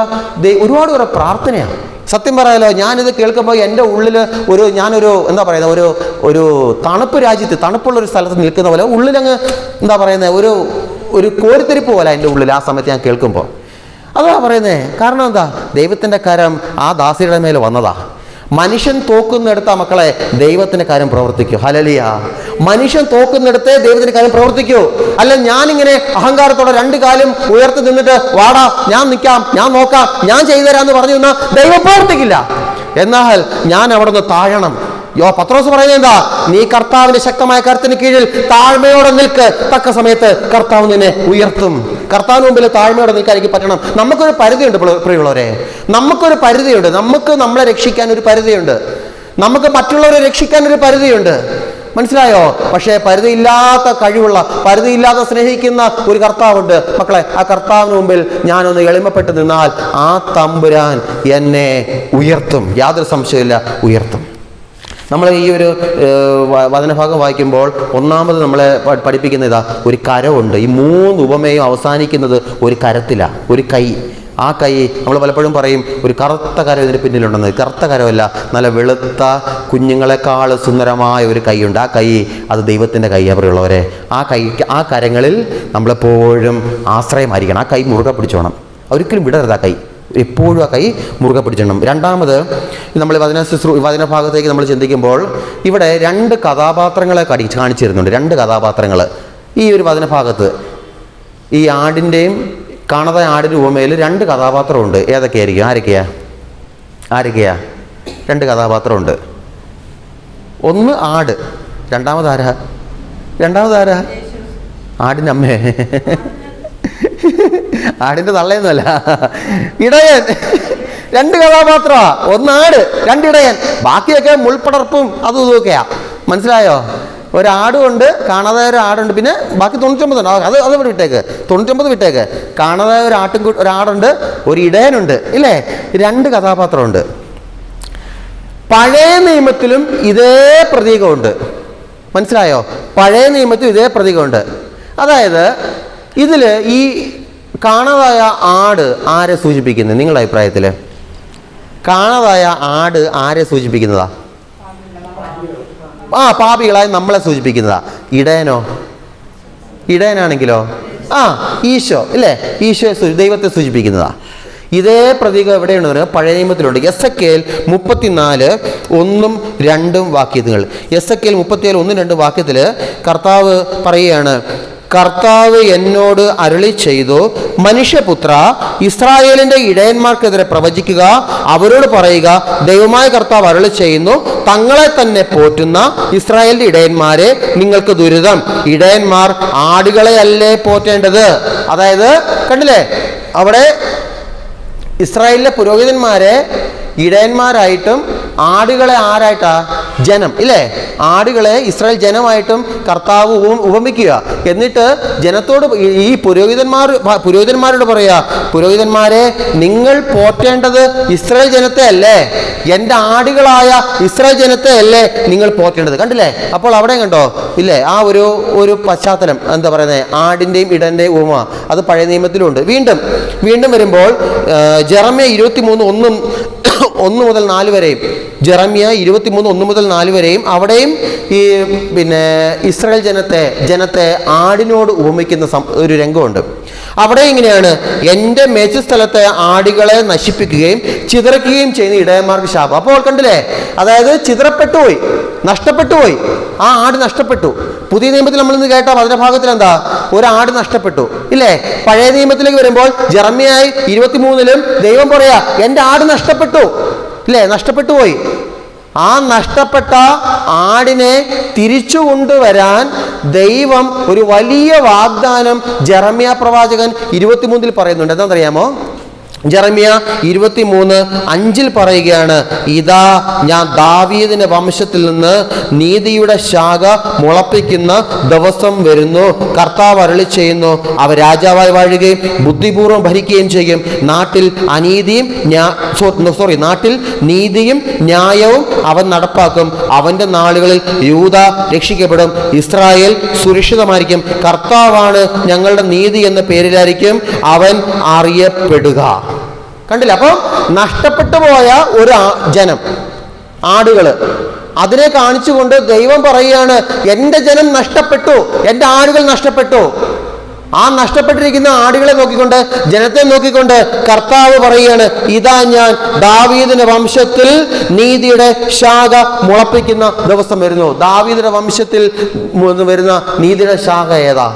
ഒരുപാട് പേരെ പ്രാർത്ഥനയാണ്. സത്യം പറയാലോ, ഞാനിത് കേൾക്കുമ്പോൾ എൻ്റെ ഉള്ളിൽ ഞാനൊരു എന്താ പറയുന്നത്, ഒരു തണുപ്പ് രാജ്യത്ത്, തണുപ്പുള്ളൊരു സ്ഥലത്ത് നിൽക്കുന്ന പോലെ ഉള്ളിലങ്ങ് എന്താ പറയുന്നത്, ഒരു കോരിത്തെരിപ്പ് പോലെ എൻ്റെ ഉള്ളിൽ ആ സമയത്ത് ഞാൻ കേൾക്കുമ്പോൾ. അതാ പറയുന്നേ. കാരണം എന്താ? ദൈവത്തിൻ്റെ കരം ആ ദാസിയുടെ മേൽ വന്നതാ. മനുഷ്യൻ തോക്കുന്നിടത്ത മക്കളെ ദൈവത്തിന്റെ കാര്യം പ്രവർത്തിക്കൂ. ഹല്ലേലൂയ. മനുഷ്യൻ തോക്കുന്നിടത്തെ ദൈവത്തിന്റെ കാര്യം പ്രവർത്തിക്കൂ. അല്ല ഞാനിങ്ങനെ അഹങ്കാരത്തോടെ 2 കാലും ഉയർത്തി നിന്നിട്ട് വാടാ ഞാൻ നിൽക്കാം, ഞാൻ നോക്കാം, ഞാൻ ചെയ്തു തരാമെന്ന് പറഞ്ഞു നിന്നാൽ ദൈവം പ്രവർത്തിക്കില്ല. എന്നാൽ ഞാൻ അവിടെ നിന്ന് താഴണം. പത്രോസ് പറയുന്നത് എന്താ? നീ കർത്താവിന്റെ ശക്തമായ കരത്തിന് കീഴിൽ താഴ്മയോടെ നിൽക്ക്, തക്ക സമയത്ത് കർത്താവ് നിന്നെ ഉയർത്തും. കർത്താവിന് മുമ്പിൽ താഴ്മയോടെ നിൽക്കാൻ എനിക്ക് പറ്റണം. നമുക്കൊരു പരിധിയുണ്ട് പ്രിയമുള്ളവരെ, നമുക്കൊരു പരിധിയുണ്ട്. നമുക്ക് നമ്മളെ രക്ഷിക്കാൻ ഒരു പരിധിയുണ്ട്, നമുക്ക് മറ്റുള്ളവരെ രക്ഷിക്കാൻ ഒരു പരിധിയുണ്ട്. മനസ്സിലായോ? പക്ഷേ പരിധിയില്ലാത്ത കഴിവുള്ള, പരിധിയില്ലാതെ സ്നേഹിക്കുന്ന ഒരു കർത്താവുണ്ട് മക്കളെ. ആ കർത്താവിന് മുമ്പിൽ ഞാനൊന്ന് എളിമപ്പെട്ട് നിന്നാൽ ആ തമ്പുരാൻ എന്നെ ഉയർത്തും, യാതൊരു സംശയമില്ല, ഉയർത്തും. നമ്മൾ ഈ ഒരു വചനഭാഗം വായിക്കുമ്പോൾ ഒന്നാമത് നമ്മളെ പഠിപ്പിക്കുന്ന ഇതാ, ഒരു കരമുണ്ട്. ഈ 3 ഉപമയും അവസാനിക്കുന്നത് ഒരു കരത്തിലാണ്, ഒരു കൈ. ആ കൈ നമ്മൾ പലപ്പോഴും പറയും ഒരു കറുത്ത കരം ഇതിന് പിന്നിലുണ്ടെന്ന്. കറുത്ത കരമല്ല, നല്ല വെളുത്ത കുഞ്ഞുങ്ങളെക്കാൾ സുന്ദരമായ ഒരു കൈയുണ്ട്. ആ കൈ അത് ദൈവത്തിൻ്റെ കൈയവറുള്ളവരെ. ആ കരങ്ങളിൽ നമ്മളെപ്പോഴും ആശ്രയമായിരിക്കണം. ആ കൈ മുറുകെ പിടിച്ചോണം, ഒരിക്കലും വിടരുത്. ആ കൈ എപ്പോഴും ആ കൈ മുറുകെ പിടിച്ചിടണം. രണ്ടാമത് നമ്മൾ വചനഭാഗത്തേക്ക് നമ്മൾ ചിന്തിക്കുമ്പോൾ ഇവിടെ 2 കഥാപാത്രങ്ങളെ കാണിച്ചിരുന്നുണ്ട്. 2 കഥാപാത്രങ്ങൾ ഈ ഒരു വചനഭാഗത്ത്. ഈ ആടിൻ്റെയും കാണാതെ ആടിൻ്റെ ഉപമയിൽ 2 കഥാപാത്രമുണ്ട്. ഏതൊക്കെയായിരിക്കും? ആരൊക്കെയാ 2 കഥാപാത്രമുണ്ട്? ഒന്ന് ആട്, രണ്ടാമതാരാ? ആടിൻ്റെ അമ്മേ, ആടിൻ്റെ തള്ളയൊന്നുമല്ല, ഇടയൻ. 2 കഥാപാത്രമാ. ഒന്ന് ആട്, 2 ഇടയൻ. ബാക്കിയൊക്കെ മുൾപ്പടർപ്പും അതും ഇതൊക്കെയാ. മനസ്സിലായോ? ഒരാടുണ്ട്, കാണാതെ ഒരു ആടുണ്ട്, പിന്നെ ബാക്കി 99 ഉണ്ട്. അത് ഇവിടെ വിട്ടേക്ക്, 99 വിട്ടേക്ക്. കാണാതെ ഒരാടുണ്ട്, ഒരു ഇടയനുണ്ട്, ഇല്ലേ? 2 കഥാപാത്രമുണ്ട്. പഴയ നിയമത്തിലും ഇതേ പ്രതീകമുണ്ട്. മനസ്സിലായോ? പഴയ നിയമത്തിലും ഇതേ പ്രതീകമുണ്ട്. അതായത് ഇതിൽ ഈ കാണാതായ ആട് ആരെ സൂചിപ്പിക്കുന്നത്? നിങ്ങളുടെ അഭിപ്രായത്തിൽ കാണാതായ ആട് ആരെ സൂചിപ്പിക്കുന്നതാ? പാപികളായി നമ്മളെ സൂചിപ്പിക്കുന്നതാ. ഇടയനാണെങ്കിലോ ഈശോ, ഇല്ലേ? ഈശോ ദൈവത്തെ സൂചിപ്പിക്കുന്നതാ. ഇതേ പ്രതീകം എവിടെയുണ്ട്? പഴയ നിയമത്തിലുണ്ട്. എസെക്കിയേൽ 34 1 2 വാക്യങ്ങൾ. എസെക്കിയേൽ 34 1 2 വാക്യത്തിൽ കർത്താവ് പറയുകയാണ്, കർത്താവ് എന്നോട് അരുളി ചെയ്തു, മനുഷ്യപുത്ര, ഇസ്രായേലിന്റെ ഇടയന്മാർക്കെതിരെ പ്രവചിക്കുക, അവരോട് പറയുക, ദൈവമായ കർത്താവ് അരുളി ചെയ്യുന്നു, തങ്ങളെ തന്നെ പോറ്റുന്ന ഇസ്രായേലിന്റെ ഇടയന്മാരെ നിങ്ങൾക്ക് ദുരിതം. ഇടയന്മാർ ആടുകളെ അല്ലേ പോറ്റേണ്ടത്? അതായത് കണ്ടില്ലേ, അവിടെ ഇസ്രായേലിലെ പുരോഹിതന്മാരെ ഇടയന്മാരായിട്ടും ആടുകളെ ആരായിട്ടാ? ജനം, ഇല്ലേ? ആടുകളെ ഇസ്രായേൽ ജനമായിട്ടും കർത്താവ് ഉപമിക്കുക. എന്നിട്ട് ജനത്തോട് ഈ പുരോഹിതന്മാരോട് പറയാ, പുരോഹിതന്മാരെ, നിങ്ങൾ പോറ്റേണ്ടത് ഇസ്രായേൽ ജനത്തെ അല്ലേ? എൻ്റെ ആടുകളായ ഇസ്രായേൽ ജനത്തെ അല്ലേ നിങ്ങൾ പോറ്റേണ്ടത്? കണ്ടില്ലേ? അപ്പോൾ അവിടെ കണ്ടോ ഇല്ലേ ആ ഒരു പശ്ചാത്തലം? എന്താ പറയുന്നത്? ആടിൻ്റെയും ഇടൻ്റെയും ഉപമ അത് പഴയ നിയമത്തിലുണ്ട്. വീണ്ടും വരുമ്പോൾ ജെറമ്യ 23:1-4 വരെയും, ജെറമ്യ 23:1-4 വരെയും അവിടെയും ഈ ഇസ്രായേൽ ജനത്തെ ആടിനോട് ഉപമിക്കുന്ന ഒരു രംഗമുണ്ട്. അവിടെ ഇങ്ങനെയാണ്: എൻ്റെ മേച്ചിൽസ്ഥലത്തെ ആടുകളെ നശിപ്പിക്കുകയും ചിതറിക്കുകയും ചെയ്യുന്ന ഇടയന്മാർക്ക് ശാപം. അപ്പോൾ കണ്ടില്ലേ? അതായത് ചിതറപ്പെട്ടുപോയി, നഷ്ടപ്പെട്ടുപോയി, ആ ആട് നഷ്ടപ്പെട്ടു. പുതിയ നിയമത്തിൽ നമ്മൾ ഇന്ന് കേട്ട വചനഭാഗത്തിൽ എന്താ? ഒരു ആട് നഷ്ടപ്പെട്ടു, ഇല്ലേ? പഴയ നിയമത്തിലേക്ക് വരുമ്പോൾ ജെറമ്യായി 23-ലും ദൈവം പറയാ, എൻ്റെ ആട് നഷ്ടപ്പെട്ടു, ഇല്ലേ? നഷ്ടപ്പെട്ടു പോയി. ആ നഷ്ടപ്പെട്ട ആടിനെ തിരിച്ചു കൊണ്ടുവരാൻ ദൈവം ഒരു വലിയ വാഗ്ദാനം ജെറമ്യ പ്രവാചകൻ 23-ൽ പറയുന്നുണ്ട്. എന്താണെന്നറിയാമോ? ജെറമ്യ 23:5 പറയുകയാണ്: ഇതാ, ഞാൻ ദാവീദിന്റെ വംശത്തിൽ നിന്ന് നീതിയുടെ ശാഖ മുളപ്പിക്കുന്ന ദിവസം വരുന്നു. കർത്താവ് അരുളി ചെയ്യുന്നു, അവർ രാജാവായി വാഴുകയും ബുദ്ധിപൂർവ്വം ഭരിക്കുകയും ചെയ്യും. നാട്ടിൽ നീതിയും ന്യായവും അവൻ നടപ്പാക്കും. അവന്റെ നാളുകളിൽ യൂദ രക്ഷിക്കപ്പെടും, ഇസ്രായേൽ സുരക്ഷിതമായിരിക്കും. കർത്താവാണ് ഞങ്ങളുടെ നീതി എന്ന പേരിലായിരിക്കും അവൻ അറിയപ്പെടുക. കണ്ടില്ല? അപ്പോൾ നഷ്ടപ്പെട്ടു പോയ ഒരു ജനം, ആടുകള്, അതിനെ കാണിച്ചുകൊണ്ട് ദൈവം പറയുകയാണ്, എൻ്റെ ജനം നഷ്ടപ്പെട്ടു, എൻ്റെ ആടുകൾ നഷ്ടപ്പെട്ടു. ആ നഷ്ടപ്പെട്ടിരിക്കുന്ന ആടുകളെ നോക്കിക്കൊണ്ട്, ജനത്തെ നോക്കിക്കൊണ്ട് കർത്താവ് പറയുകയാണ്, ഇതാ ഞാൻ ദാവീദിന്റെ വംശത്തിൽ നീതിയുടെ ശാഖ മുളപ്പിക്കുന്ന ദിവസം വരുന്നു. ദാവീദിന്റെ വംശത്തിൽ വരുന്ന നീതിയുടെ ശാഖ ഏതാ?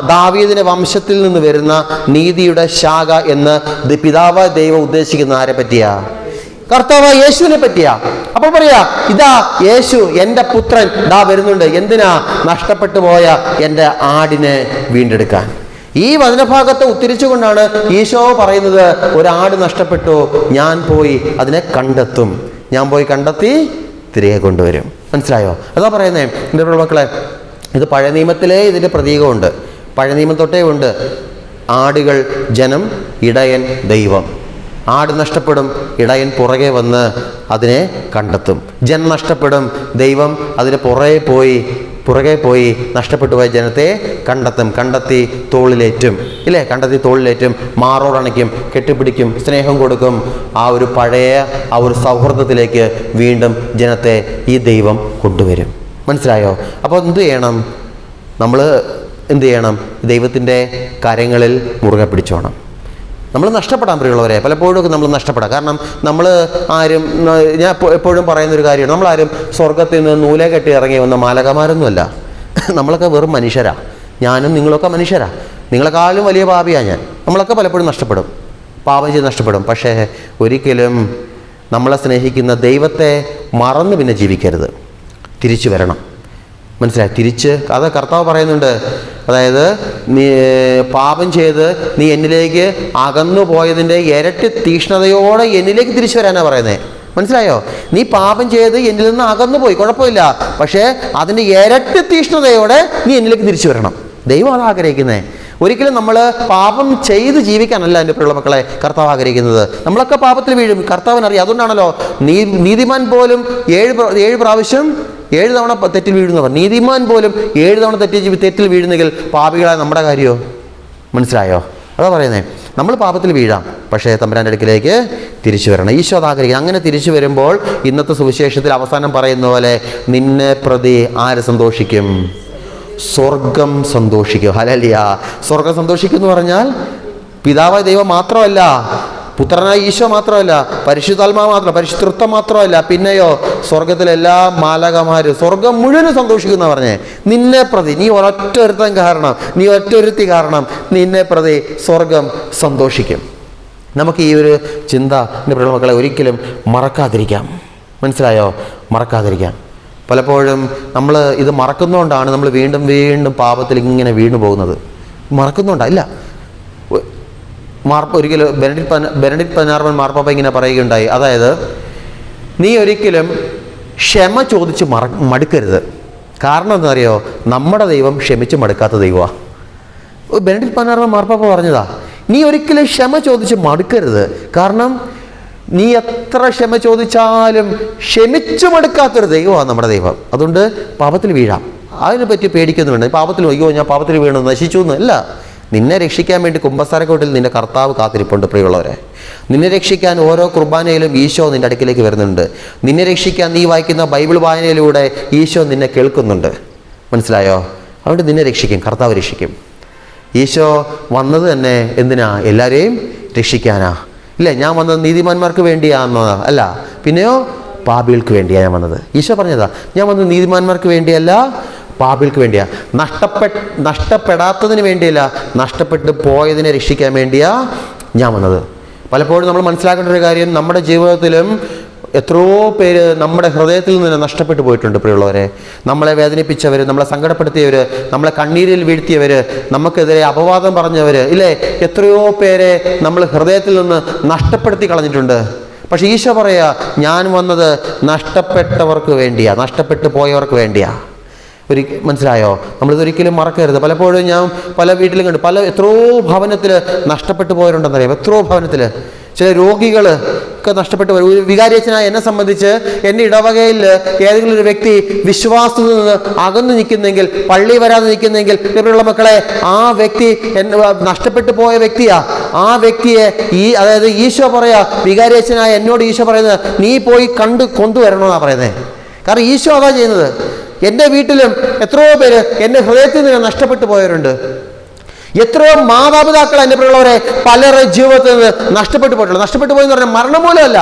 ദാവീദിന്റെ വംശത്തിൽ നിന്ന് വരുന്ന നീതിയുടെ ശാഖ എന്ന് പിതാവ് ദൈവം ഉദ്ദേശിക്കുന്ന ആരെ പറ്റിയാ? കർത്താവ് യേശുവിനെ പറ്റിയാ. അപ്പൊ പറയാ, ഇതാ യേശു എൻ്റെ പുത്രൻ ദാ വരുന്നുണ്ട്. എന്തിനാ? നഷ്ടപ്പെട്ടു പോയ എൻ്റെ ആടിനെ വീണ്ടെടുക്കാൻ. ഈ വചനഭാഗത്തെ ഉദ്ധരിച്ചുകൊണ്ടാണ് ഈശോ പറയുന്നത്, ഒരാട് നഷ്ടപ്പെട്ടു, ഞാൻ പോയി അതിനെ കണ്ടെത്തും, ഞാൻ പോയി കണ്ടെത്തി തിരികെ കൊണ്ടുവരും. മനസ്സിലായോ? അതാ പറയുന്നേ എൻ്റെ മക്കളെ. ഇത് പഴയ നിയമത്തിലെ ഇതിൻ്റെ പ്രതീകമുണ്ട്, പഴയ നിയമം തൊട്ടേ ഉണ്ട്. ആടുകൾ, ജനം, ഇടയൻ, ദൈവം. ആട് നഷ്ടപ്പെടും, ഇടയൻ പുറകെ വന്ന് അതിനെ കണ്ടെത്തും. ജനം നഷ്ടപ്പെടും, ദൈവം അതിന് പുറകെ പോയി നഷ്ടപ്പെട്ടു പോയ ജനത്തെ കണ്ടെത്തി തോളിലേറ്റും, ഇല്ലേ? കണ്ടെത്തി തോളിലേറ്റും, മാറോടണയ്ക്കും, കെട്ടിപ്പിടിക്കും, സ്നേഹം കൊടുക്കും. ആ ഒരു പഴയ ആ ഒരു സൗഹൃദത്തിലേക്ക് വീണ്ടും ജനത്തെ ഈ ദൈവം കൊണ്ടുവരും. മനസ്സിലായോ? അപ്പോൾ എന്ത് ചെയ്യണം? നമ്മൾ എന്ത് ചെയ്യണം? ദൈവത്തിൻ്റെ കരങ്ങളിൽ മുറുകെ പിടിച്ചോണം. നമ്മൾ നഷ്ടപ്പെടാൻ പ്രിയമുള്ളവരെ, പലപ്പോഴും നമ്മൾ നഷ്ടപ്പെടാം. കാരണം നമ്മൾ ആരും, ഞാൻ എപ്പോഴും പറയുന്നൊരു കാര്യമാണ്, നമ്മളാരും സ്വർഗത്തിൽ നിന്ന് നൂലെ കെട്ടി ഇറങ്ങി വന്ന മാലകമാരൊന്നുമല്ല. നമ്മളൊക്കെ വെറും മനുഷ്യരാണ്. ഞാനും നിങ്ങളൊക്കെ മനുഷ്യരാണ്. നിങ്ങളെക്കാളും വലിയ പാപിയാണ് ഞാൻ. നമ്മളൊക്കെ പലപ്പോഴും നഷ്ടപ്പെടും, പാപം ചെയ്ത് നഷ്ടപ്പെടും. പക്ഷേ ഒരിക്കലും നമ്മളെ സ്നേഹിക്കുന്ന ദൈവത്തെ മറന്ന് പിന്നെ ജീവിക്കരുത്. തിരിച്ചു വരണം. മനസ്സിലായി? തിരിച്ച് അത് കർത്താവ് പറയുന്നുണ്ട്. അതായത് നീ പാപം ചെയ്ത് നീ എന്നിലേക്ക് അകന്നു പോയതിൻ്റെ ഇരട്ടി തീക്ഷ്ണതയോടെ എന്നിലേക്ക് തിരിച്ചു വരാനാണ് പറയുന്നത്. മനസ്സിലായോ? നീ പാപം ചെയ്ത് എന്നിൽ നിന്ന് അകന്നു പോയി, കുഴപ്പമില്ല, പക്ഷേ അതിൻ്റെ ഇരട്ടി തീക്ഷ്ണതയോടെ നീ എന്നിലേക്ക് തിരിച്ചു വരണം. ദൈവം അത് ആഗ്രഹിക്കുന്നത്. ഒരിക്കലും നമ്മൾ പാപം ചെയ്ത് ജീവിക്കാനല്ല എൻ്റെ പ്രിയമുള്ള മക്കളെ കർത്താവ് ആഗ്രഹിക്കുന്നത്. നമ്മളൊക്കെ പാപത്തിൽ വീഴും, കർത്താവിനറിയാം. അതുകൊണ്ടാണല്ലോ നീതിമാൻ പോലും 7 പ്രാവശ്യം 7 തവണ തെറ്റിൽ വീഴുന്നവർ. നീതിമാൻ പോലും 7 തവണ തെറ്റിൽ വീഴുന്നെങ്കിൽ പാപികളായ നമ്മുടെ കാര്യമോ? മനസ്സിലായോ? അതാ പറയുന്നത്. നമ്മൾ പാപത്തിൽ വീഴാം, പക്ഷേ തമ്പുരാൻ്റെ അടുക്കിലേക്ക് തിരിച്ചു വരണം. ഈശോ അത് ആഗ്രഹിക്കുന്നത്. അങ്ങനെ തിരിച്ചു വരുമ്പോൾ ഇന്നത്തെ സുവിശേഷത്തിൽ അവസാനം പറയുന്ന പോലെ, നിന്നെ പ്രതി ആര് സന്തോഷിക്കും? സ്വർഗം സന്തോഷിക്കും. ഹല്ലേലൂയ. സ്വർഗം സന്തോഷിക്കും എന്ന് പറഞ്ഞാൽ പിതാവായ ദൈവം മാത്രമല്ല, പുത്രനായ ഈശോ മാത്രമല്ല, പരിശുദ്ധാത്മാവ് മാത്രം, പരിശുദ്ധത്വം മാത്രമല്ല, പിന്നെയോ സ്വർഗത്തിലെല്ലാ മാലാഖമാരും, സ്വർഗം മുഴുവനും സന്തോഷിക്കുന്ന പറഞ്ഞേ. നിന്നെ പ്രതി, നീ ഒരൊറ്റൊരുത്തൻ കാരണം, നീ ഒറ്റൊരുത്തി കാരണം നിന്നെ പ്രതി സ്വർഗം സന്തോഷിക്കും. നമുക്ക് ഈ ഒരു ചിന്ത എൻ്റെ പ്രിയ മക്കളെ ഒരിക്കലും മറക്കാതിരിക്കാം. മനസ്സിലായോ? മറക്കാതിരിക്കാം. പലപ്പോഴും നമ്മൾ ഇത് മറക്കുന്നതുകൊണ്ടാണ് നമ്മൾ വീണ്ടും വീണ്ടും പാപത്തിൽ ഇങ്ങനെ വീണു പോകുന്നത്. മറക്കുന്നതുകൊണ്ടല്ല. ഒരിക്കലും ബെനഡിക്ട് 16 മാർപ്പാപ്പ ഇങ്ങനെ പറയുകയുണ്ടായി. അതായത് നീ ഒരിക്കലും ക്ഷമ ചോദിച്ച് മടുക്കരുത്. കാരണം എന്താണെന്നറിയോ? നമ്മുടെ ദൈവം ക്ഷമിച്ച് മടുക്കാത്ത ദൈവമാണ്. ബെനഡിക്ട് 16 മാർപ്പാപ്പ പറഞ്ഞതാ. നീ ഒരിക്കലും ക്ഷമ ചോദിച്ച് മടുക്കരുത്. കാരണം നീ എത്ര ക്ഷമ ചോദിച്ചാലും ക്ഷമിച്ചു മടുക്കാത്തൊരു ദൈവമാണ് നമ്മുടെ ദൈവം. അതുകൊണ്ട് പാപത്തിൽ വീഴാം, അതിനെപ്പറ്റി പേടിക്കുന്നുണ്ട്. പാപത്തിൽ അയ്യോ ഞാൻ പാപത്തിൽ വീണു നശിച്ചു എന്നല്ല. നിന്നെ രക്ഷിക്കാൻ വേണ്ടി കുമ്പസാരക്കോട്ടിൽ നിന്റെ കർത്താവ് കാത്തിരിപ്പുണ്ട്. പ്രിയമുള്ളവരെ, നിന്നെ രക്ഷിക്കാൻ ഓരോ കുർബാനയിലും ഈശോ നിന്റെ അടുക്കിലേക്ക് വരുന്നുണ്ട്. നിന്നെ രക്ഷിക്കാൻ നീ വായിക്കുന്ന ബൈബിൾ വായനയിലൂടെ ഈശോ നിന്നെ കേൾക്കുന്നുണ്ട്. മനസ്സിലായോ? അതുകൊണ്ട് നിന്നെ രക്ഷിക്കും, കർത്താവ് രക്ഷിക്കും. ഈശോ വന്നത് തന്നെ എന്തിനാ? എല്ലാവരെയും രക്ഷിക്കാനാ. ഇല്ലേ, ഞാൻ വന്നത് നീതിമാന്മാർക്ക് വേണ്ടിയാണെന്നോ? അല്ല, പിന്നെയോ പാപികൾക്ക് വേണ്ടിയാണ് ഞാൻ വന്നത്. ഈശോ പറഞ്ഞതാ, ഞാൻ വന്നത് നീതിമാന്മാർക്ക് വേണ്ടിയല്ല, പാപികൾക്ക് വേണ്ടിയാ. നഷ്ടപ്പെടാത്തതിന് വേണ്ടിയല്ല, നഷ്ടപ്പെട്ടു പോയതിനെ രക്ഷിക്കാൻ വേണ്ടിയാ ഞാൻ വന്നത്. പലപ്പോഴും നമ്മൾ മനസ്സിലാക്കേണ്ട ഒരു കാര്യം, നമ്മുടെ ജീവിതത്തിലും എത്രയോ പേര് നമ്മുടെ ഹൃദയത്തിൽ നിന്ന് നഷ്ടപ്പെട്ടു പോയിട്ടുണ്ട്. പ്രിയമുള്ളവരെ, നമ്മളെ വേദനിപ്പിച്ചവർ, നമ്മളെ സങ്കടപ്പെടുത്തിയവർ, നമ്മളെ കണ്ണീരിൽ വീഴ്ത്തിയവർ, നമുക്കെതിരെ അപവാദം പറഞ്ഞവർ, ഇല്ലേ, എത്രയോ പേരെ നമ്മൾ ഹൃദയത്തിൽ നിന്ന് നഷ്ടപ്പെടുത്തി കളഞ്ഞിട്ടുണ്ട്. പക്ഷേ ഈശോ പറയാ, ഞാൻ വന്നത് നഷ്ടപ്പെട്ടവർക്ക് വേണ്ടിയാ, നഷ്ടപ്പെട്ടു പോയവർക്ക് വേണ്ടിയാ. മനസ്സിലായോ? നമ്മളിതൊരിക്കലും മറക്കരുത്. പലപ്പോഴും ഞാൻ പല വീട്ടിലും കണ്ടു, എത്രയോ ഭവനത്തിൽ നഷ്ടപ്പെട്ടു പോയവരുണ്ടെന്നറിയാം. എത്രയോ ഭവനത്തിൽ ചില രോഗികൾ ഒക്കെ നഷ്ടപ്പെട്ടു പോയി. ഒരു വികാരിയച്ഛനായ എന്നെ സംബന്ധിച്ച് എൻ്റെ ഇടവകയിൽ ഏതെങ്കിലും ഒരു വ്യക്തി വിശ്വാസത്തിൽ നിന്ന് അകന്നു നിൽക്കുന്നെങ്കിൽ, പള്ളി വരാതെ നിൽക്കുന്നെങ്കിൽ, ഇവരുള്ള മക്കളെ, ആ വ്യക്തി നഷ്ടപ്പെട്ടു പോയ വ്യക്തിയാ. ആ വ്യക്തിയെ അതായത് ഈശോ പറയാ, വികാരിയച്ഛനായ എന്നോട് ഈശോ പറയുന്നത്, നീ പോയി കൊണ്ടുവരണമെന്നാണ് പറയുന്നത്. കാരണം ഈശോ അതാ ചെയ്യുന്നത്. എൻ്റെ വീട്ടിലും എത്രയോ പേര് എൻ്റെ ഹൃദയത്തിൽ നിന്ന് നഷ്ടപ്പെട്ടു പോയവരുണ്ട്. എത്രയോ മാതാപിതാക്കൾ എൻ്റെ പ്രിയമുള്ളവരെ പലരുടെ ജീവിതത്തിൽ നിന്ന് നഷ്ടപ്പെട്ടു പോയിട്ടുള്ളൂ. നഷ്ടപ്പെട്ടു പോയെന്ന് പറഞ്ഞാൽ മരണം മൂലമല്ല,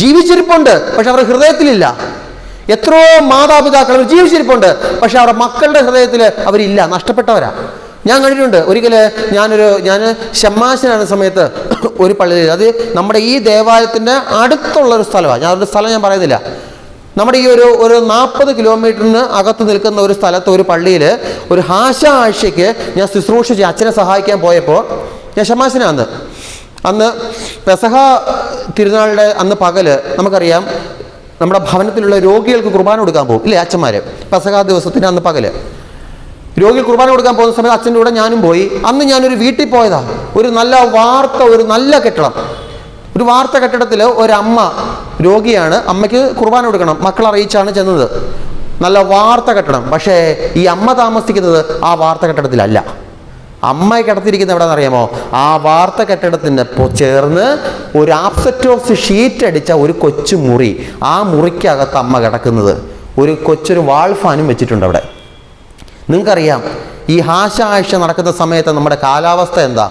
ജീവിച്ചിരിപ്പുണ്ട്, പക്ഷെ അവരുടെ ഹൃദയത്തിലില്ല. എത്രയോ മാതാപിതാക്കൾ അവർ ജീവിച്ചിരിപ്പുണ്ട്, പക്ഷെ അവരുടെ മക്കളുടെ ഹൃദയത്തിൽ അവരില്ല, നഷ്ടപ്പെട്ടവരാ. ഞാൻ കണ്ടിട്ടുണ്ട്. ഞാൻ ഷമ്മാശനാണ് സമയത്ത് ഒരു പള്ളിയിൽ, അത് നമ്മുടെ ഈ ദേവാലയത്തിൻ്റെ അടുത്തുള്ളൊരു സ്ഥലമാണ്. ഞാനൊരു സ്ഥലം ഞാൻ പറയുന്നില്ല. നമ്മുടെ ഈ ഒരു 40 കിലോമീറ്ററിന് അകത്ത് നിൽക്കുന്ന ഒരു സ്ഥലത്ത് ഒരു പള്ളിയിൽ ഒരു ആഴ്ചയ്ക്ക് ഞാൻ ശുശ്രൂഷിച്ച് അച്ഛനെ സഹായിക്കാൻ പോയപ്പോൾ, ഞാൻ ഷമാശനാണ്. അന്ന് പെസഹ തിരുനാളുടെ അന്ന് പകല് നമുക്കറിയാം, നമ്മുടെ ഭവനത്തിലുള്ള രോഗികൾക്ക് കുർബാന കൊടുക്കാൻ പോകും, ഇല്ലേ അച്ഛന്മാർ? പെസഹ ദിവസത്തിന് അന്ന് പകല് രോഗികൾ കുർബാന കൊടുക്കാൻ പോകുന്ന സമയത്ത് അച്ഛൻ്റെ കൂടെ ഞാനും പോയി. അന്ന് ഞാനൊരു വീട്ടിൽ പോയതാ. ഒരു നല്ല കെട്ടിടം, ഒരു വാർത്ത കെട്ടിടത്തിൽ ഒരമ്മ രോഗിയാണ്, അമ്മയ്ക്ക് കുർബാന കൊടുക്കണം, മക്കളെ അറിയിച്ചാണ് ചെന്നത്. നല്ല വാർത്ത കെട്ടിടം. പക്ഷേ ഈ അമ്മ താമസിക്കുന്നത് ആ വാർത്ത കെട്ടിടത്തിലല്ല. അമ്മ കിടത്തിയിരിക്കുന്നത് എവിടെയെന്നറിയാമോ? ആ വാർത്ത കെട്ടിടത്തിന് ചേർന്ന് ഒരു ആപ്സറ്റോസ് ഷീറ്റ് അടിച്ച ഒരു കൊച്ചു മുറി, ആ മുറിക്കകത്ത് അമ്മ കിടക്കുന്നത്. കൊച്ചൊരു വാൾ ഫാനും വെച്ചിട്ടുണ്ട് അവിടെ. നിങ്ങൾക്കറിയാം, ഈ ആഴ്ച നടക്കുന്ന സമയത്ത് നമ്മുടെ കാലാവസ്ഥ എന്താ?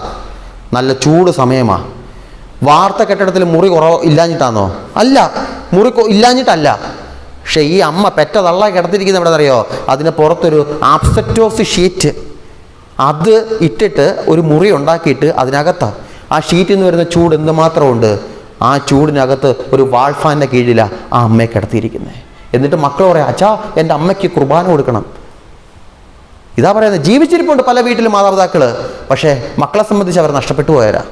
നല്ല ചൂട് സമയമാണ്. വാർത്ത കെട്ടിടത്തിൽ മുറി ഇല്ലാഞ്ഞിട്ടാണോ? അല്ല, മുറി ഇല്ലാഞ്ഞിട്ടല്ല. പക്ഷെ ഈ അമ്മ പെറ്റ തള്ള കിടത്തിരിക്കുന്നത് എവിടെ അറിയോ? അതിന് പുറത്തൊരു ആപ്സറ്റോസ് ഷീറ്റ്, അത് ഇട്ടിട്ട് ഒരു മുറി ഉണ്ടാക്കിയിട്ട് അതിനകത്താണ്. ആ ഷീറ്റിൽ നിന്ന് വരുന്ന ചൂട് എന്തുമാത്രമുണ്ട്? ആ ചൂടിനകത്ത് ഒരു വാൾ ഫാനിൻ്റെ കീഴിലാണ് ആ അമ്മയെ കിടത്തിയിരിക്കുന്നത്. എന്നിട്ട് മക്കൾ പറയാം, അച്ഛാ എൻ്റെ അമ്മയ്ക്ക് കുർബാന കൊടുക്കണം. ഇതാ പറയുന്നത്. ജീവിച്ചിരിപ്പുണ്ട് പല വീട്ടിലും മാതാപിതാക്കൾ, പക്ഷേ മക്കളെ സംബന്ധിച്ച് അവർ നഷ്ടപ്പെട്ടു പോയവരാ.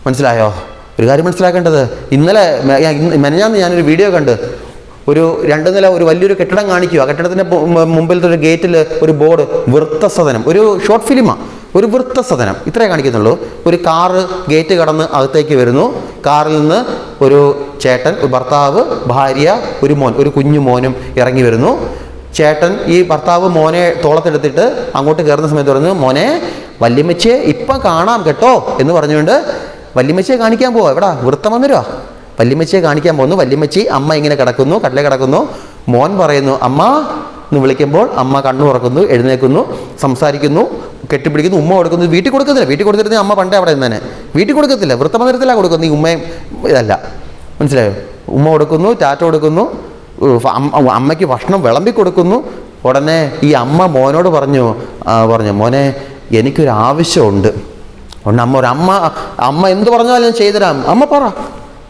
മനസ്സിലായോ? ഒരു കാര്യം മനസ്സിലാക്കേണ്ടത്, മെനഞ്ഞാന്ന് ഞാനൊരു വീഡിയോ കണ്ട്, 2 നില ഒരു വലിയൊരു കെട്ടിടം കാണിക്കുക. കെട്ടിടത്തിൻ്റെ മുമ്പിലത്തെ ഒരു ഗേറ്റിൽ ഒരു ബോർഡ്, വൃത്തസദനം. ഒരു ഷോർട്ട് ഫിലിമാണ്, ഒരു വൃത്തസദനം, ഇത്രേ കാണിക്കുന്നുള്ളൂ. ഒരു കാറ് ഗേറ്റ് കടന്ന് അകത്തേക്ക് വരുന്നു. കാറിൽ നിന്ന് ഒരു ചേട്ടൻ, ഒരു ഭർത്താവ്, ഭാര്യ, ഒരു മോൻ, ഒരു കുഞ്ഞു മോനും ഇറങ്ങി വരുന്നു. ചേട്ടൻ ഈ ഭർത്താവ് മോനെ തോളത്തെടുത്തിട്ട് അങ്ങോട്ട് കയറുന്ന സമയത്ത് പറഞ്ഞു, മോനെ വല്യമ്മച്ചിയെ ഇപ്പം കാണാം കേട്ടോ എന്ന് പറഞ്ഞുകൊണ്ട് വല്യമ്മച്ചിയെ കാണിക്കാൻ പോവാ. എവിടാ? വൃത്തമന്ദിരമാ. വല്യമ്മച്ചിയെ കാണിക്കാൻ പോകുന്നു. വല്യമ്മച്ചി അമ്മ ഇങ്ങനെ കിടക്കുന്നു, കട്ടിലെ കിടക്കുന്നു. മോൻ പറയുന്നു അമ്മ എന്ന് വിളിക്കുമ്പോൾ അമ്മ കണ്ണു തുറക്കുന്നു, എഴുന്നേൽക്കുന്നു, സംസാരിക്കുന്നു, കെട്ടിപ്പിടിക്കുന്നു, ഉമ്മ കൊടുക്കുന്നു. വീട്ടിൽ കൊടുക്കത്തില്ല. വീട്ടിൽ കൊടുത്തിരുന്ന അമ്മ പണ്ടേ അവിടെ നിന്ന് തന്നെ വീട്ടിൽ കൊടുക്കത്തില്ല, വൃത്തമന്ദിരത്തിലാണ് കൊടുക്കുന്നത്. ഈ ഉമ്മയും ഇതല്ല, മനസ്സിലായോ? ഉമ്മ കൊടുക്കുന്നു, ടാറ്റ കൊടുക്കുന്നു, അമ്മയ്ക്ക് ഭക്ഷണം വിളമ്പി കൊടുക്കുന്നു. ഉടനെ ഈ അമ്മ മോനോട് പറഞ്ഞു, മോനെ എനിക്കൊരു ആവശ്യമുണ്ട്. അമ്മ എന്ത് പറഞ്ഞാലും ഞാൻ ചെയ്തുതരാം. അമ്മ പറ.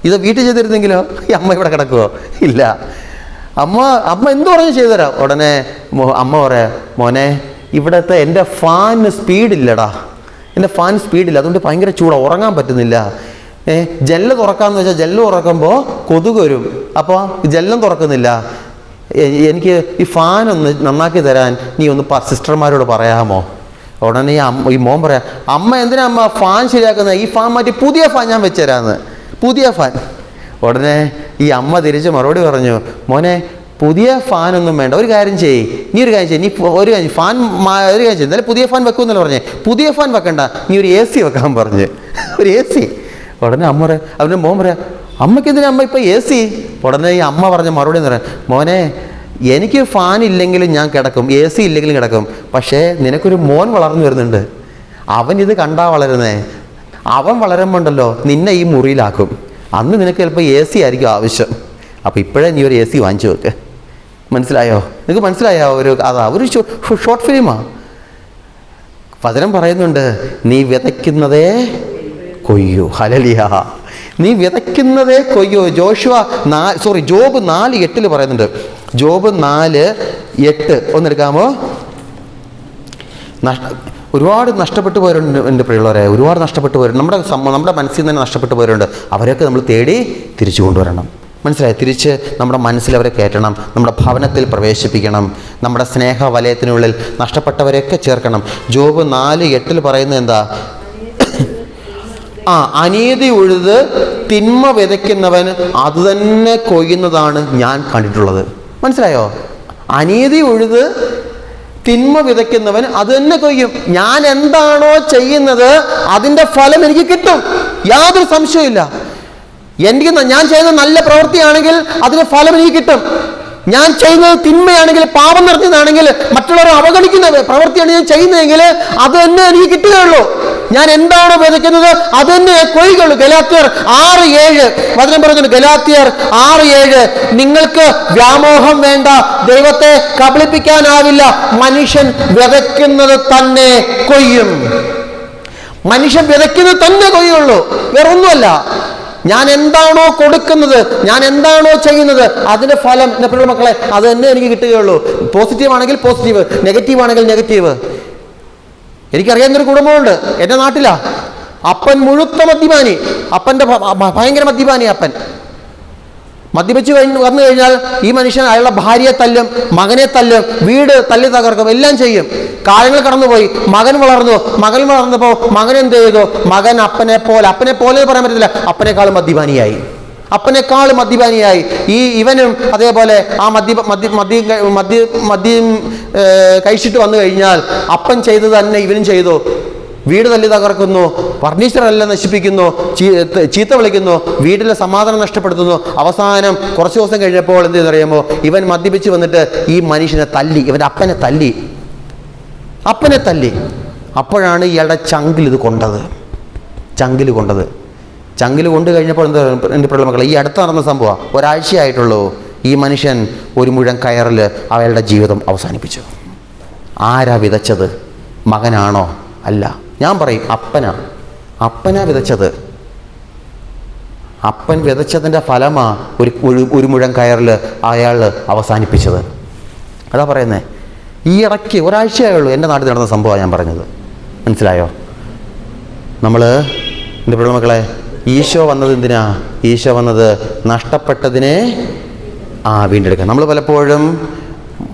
ഇത് വീട്ടിൽ ചെയ്തിരുന്നെങ്കിലോ ഈ അമ്മ ഇവിടെ കിടക്കുമോ? ഇല്ല. അമ്മ എന്ത് പറഞ്ഞു ചെയ്തുതരാം. ഉടനെ അമ്മ പറയാ, മോനെ ഇവിടുത്തെ എൻ്റെ ഫാനിന് സ്പീഡില്ലടാ, എൻ്റെ ഫാൻ സ്പീഡില്ല, അതുകൊണ്ട് ഭയങ്കര ചൂടാണ്, ഉറങ്ങാൻ പറ്റുന്നില്ല. ജനല് തുറക്കാമെന്ന് വെച്ചാൽ ജനല് തുറക്കുമ്പോൾ കൊതുക് വരും, അപ്പോൾ ജനലും തുറക്കുന്നില്ല. എനിക്ക് ഈ ഫാൻ ഒന്ന് നന്നാക്കി തരാൻ നീ ഒന്ന് സിസ്റ്റർമാരോട് പറയാമോ? ഉടനെ ഈ മോൻ പറയാം, അമ്മ എന്തിനാ അമ്മ ഫാൻ ശരിയാക്കുന്നത്? ഈ ഫാൻ മാറ്റി പുതിയ ഫാൻ ഞാൻ വെച്ചുതരാമെന്ന്. പുതിയ ഫാൻ. ഉടനെ ഈ അമ്മ തിരിച്ച് മറുപടി പറഞ്ഞു, മോനെ പുതിയ ഫാനൊന്നും വേണ്ട, ഒരു കാര്യം ചെയ്യ്, നീ ഒരു കാര്യം ചെയ്യ്, നീ ഒരു കാര്യം ഫാൻ ഒരു കാര്യം ചെയ്യും, എന്നാലും പുതിയ ഫാൻ വെക്കുമെന്നല്ല പറഞ്ഞേ, പുതിയ ഫാൻ വെക്കണ്ട, നീ ഒരു AC വെക്കാൻ പറഞ്ഞ്, ഒരു AC. ഉടനെ അമ്മ പറയാം, അവൻ്റെ മോൻ പറയാം, അമ്മയ്ക്ക് എന്തിനാ അമ്മ ഇപ്പം AC? ഉടനെ ഈ അമ്മ പറഞ്ഞ മറുപടി എന്ന് പറയാം, മോനെ എനിക്ക് ഫാൻ ഇല്ലെങ്കിലും ഞാൻ കിടക്കും, AC ഇല്ലെങ്കിലും കിടക്കും, പക്ഷേ നിനക്കൊരു മോൻ വളർന്നു വരുന്നുണ്ട്, അവൻ ഇത് കണ്ടാ വളരുന്നേ, അവൻ വളരുമ്പോണ്ടല്ലോ നിന്നെ ഈ മുറിയിലാക്കും, അന്ന് നിനക്ക് ചിലപ്പോൾ AC ആയിരിക്കും ആവശ്യം, അപ്പോൾ ഇപ്പോഴേ നീ ഒരു AC വാങ്ങിച്ചു വെക്ക്. മനസ്സിലായോ? നിങ്ങൾക്ക് മനസ്സിലായോ? ഒരു ഷോർട്ട് ഫിലിമാണ്. വചനം പറയുന്നുണ്ട്, നീ വിതയ്ക്കുന്നതേ കൊയ്യൂ. ഹല്ലേലൂയ. നീ വിതയ്ക്കുന്നതേ കൊയ്യോ. ജോബ് 4:8 പറയുന്നുണ്ട്. ജോബ് 4:8 ഒന്നെടുക്കാമോ? ഒരുപാട് നഷ്ടപ്പെട്ടു പോയവരുണ്ട് എൻ്റെ പ്രിയമുള്ളവരെ, ഒരുപാട് നഷ്ടപ്പെട്ടു പോയവരുണ്ട്. നമ്മുടെ മനസ്സിൽ നിന്ന് തന്നെ നഷ്ടപ്പെട്ടു പോയവരുണ്ട്. അവരെയൊക്കെ നമ്മൾ തേടി തിരിച്ചു കൊണ്ടുവരണം. മനസ്സിലായി? തിരിച്ച് നമ്മുടെ മനസ്സിലവരെ കയറ്റണം, നമ്മുടെ ഭവനത്തിൽ പ്രവേശിപ്പിക്കണം, നമ്മുടെ സ്നേഹ വലയത്തിനുള്ളിൽ നഷ്ടപ്പെട്ടവരെയൊക്കെ ചേർക്കണം. ജോബ് 4:8 പറയുന്നത് എന്താ? അനീതി ഉഴുത് തിന്മ വിതയ്ക്കുന്നവൻ അത് തന്നെ കൊയ്യുന്നതാണ് ഞാൻ കണ്ടിട്ടുള്ളത്. മനസ്സിലായോ? അനീതി ഉഴുത് തിന്മ വിതയ്ക്കുന്നവൻ അത് തന്നെ കൊയ്യും. ഞാൻ എന്താണോ ചെയ്യുന്നത് അതിൻ്റെ ഫലം എനിക്ക് കിട്ടും, യാതൊരു സംശയമില്ല. ഞാൻ ചെയ്യുന്ന നല്ല പ്രവൃത്തിയാണെങ്കിൽ അതിന് ഫലം എനിക്ക് കിട്ടും. ഞാൻ ചെയ്യുന്നത് തിന്മയാണെങ്കിൽ, പാപം നിറഞ്ഞതാണെങ്കിൽ, മറ്റുള്ളവരെ അവഗണിക്കുന്ന പ്രവൃത്തിയാണ് ഞാൻ ചെയ്യുന്നതെങ്കിൽ അത് തന്നെ എനിക്ക് കിട്ടുകയുള്ളൂ. ഞാൻ എന്താണോ വിതയ്ക്കുന്നത് അത് തന്നെ കൊയ്യുകയുള്ളൂ. ഗലാത്യർ 6:7 വചനം പറയുന്നുണ്ട്. ഗലാത്യർ 6:7 നിങ്ങൾക്ക് വ്യാമോഹം വേണ്ട, ദൈവത്തെ കബളിപ്പിക്കാനാവില്ല, മനുഷ്യൻ വിതയ്ക്കുന്നത് തന്നെ കൊയ്യും. മനുഷ്യൻ വിതയ്ക്കുന്നത് തന്നെ കൊയ്യുള്ളൂ, വേറൊന്നുമല്ല. ഞാൻ എന്താണോ കൊടുക്കുന്നത്, ഞാൻ എന്താണോ ചെയ്യുന്നത് അതിൻ്റെ ഫലം എൻ്റെ പിള്ളേർ മക്കളെ അത് തന്നെ എനിക്ക് കിട്ടുകയുള്ളൂ. പോസിറ്റീവ് ആണെങ്കിൽ പോസിറ്റീവ്, നെഗറ്റീവ് ആണെങ്കിൽ നെഗറ്റീവ്. എനിക്കറിയാവുന്നൊരു കുടുംബമുണ്ട് എൻ്റെ നാട്ടിലാ. അപ്പൻ മുഴുത്ത മദ്യപാനി, അപ്പൻ്റെ ഭയങ്കര മദ്യപാനി. അപ്പൻ മദ്യപിച്ച് വന്നു കഴിഞ്ഞാൽ ഈ മനുഷ്യൻ അയാളുടെ ഭാര്യയെ തല്ലും, മകനെ തല്ലും, വീട് തല്ലി തകർക്കും, എല്ലാം ചെയ്യും. കാലങ്ങൾ കടന്നുപോയി, മകൻ വളർന്നപ്പോൾ മകൻ എന്ത് ചെയ്തു? മകൻ അപ്പനെ പോലെ പറയാൻ പറ്റത്തില്ല, അപ്പനേക്കാളും മദ്യപാനിയായി. ഇവനും അതേപോലെ ആ മദ്യം കഴിച്ചിട്ട് വന്നു കഴിഞ്ഞാൽ അപ്പൻ ചെയ്തത് തന്നെ ഇവനും ചെയ്തു. വീട് തല്ലി തകർക്കുന്നു, ഫർണിച്ചറെല്ലാം നശിപ്പിക്കുന്നു, ചീത്ത വിളിക്കുന്നു, വീട്ടിലെ സമാധാനം നഷ്ടപ്പെടുത്തുന്നു. അവസാനം കുറച്ച് ദിവസം കഴിഞ്ഞപ്പോൾ എന്ത് ചെയ്യുന്നറിയാമോ? ഇവൻ മദ്യപിച്ച് വന്നിട്ട് ഈ മനുഷ്യനെ തല്ലി, ഇവൻ്റെ അപ്പനെ തല്ലി. അപ്പോഴാണ് ഇയാളുടെ ചങ്കിൽ കൊണ്ടത്. ചങ്കിൽ കൊണ്ടു കഴിഞ്ഞപ്പോൾ എന്താ എൻ്റെ പിള്ളേർ മക്കളെ, ഈ അടുത്ത് നടന്ന സംഭവം, ഒരാഴ്ചയായിട്ടുള്ളൂ. ഈ മനുഷ്യൻ ഒരു മുഴം കയറിൽ അയാളുടെ ജീവിതം അവസാനിപ്പിച്ചു. ആരാ വിതച്ചത്? മകനാണോ? അല്ല, ഞാൻ പറയും അപ്പനാ വിതച്ചത്. അപ്പൻ വിതച്ചതിൻ്റെ ഫലമാ ഒരു മുഴം കയറിൽ അയാൾ അവസാനിപ്പിച്ചത്. അതാ പറയുന്നത്. ഈ ഇടയ്ക്ക് ഒരാഴ്ചയായുള്ളൂ എൻ്റെ നാട്ടിൽ നടന്ന സംഭവമാണ് ഞാൻ പറഞ്ഞത്. മനസ്സിലായോ? എൻ്റെ പിള്ളേർ മക്കളെ, ഈശോ വന്നത് എന്തിനാ? ഈശോ വന്നത് നഷ്ടപ്പെട്ടതിനെ വീണ്ടെടുക്കാൻ. നമ്മൾ പലപ്പോഴും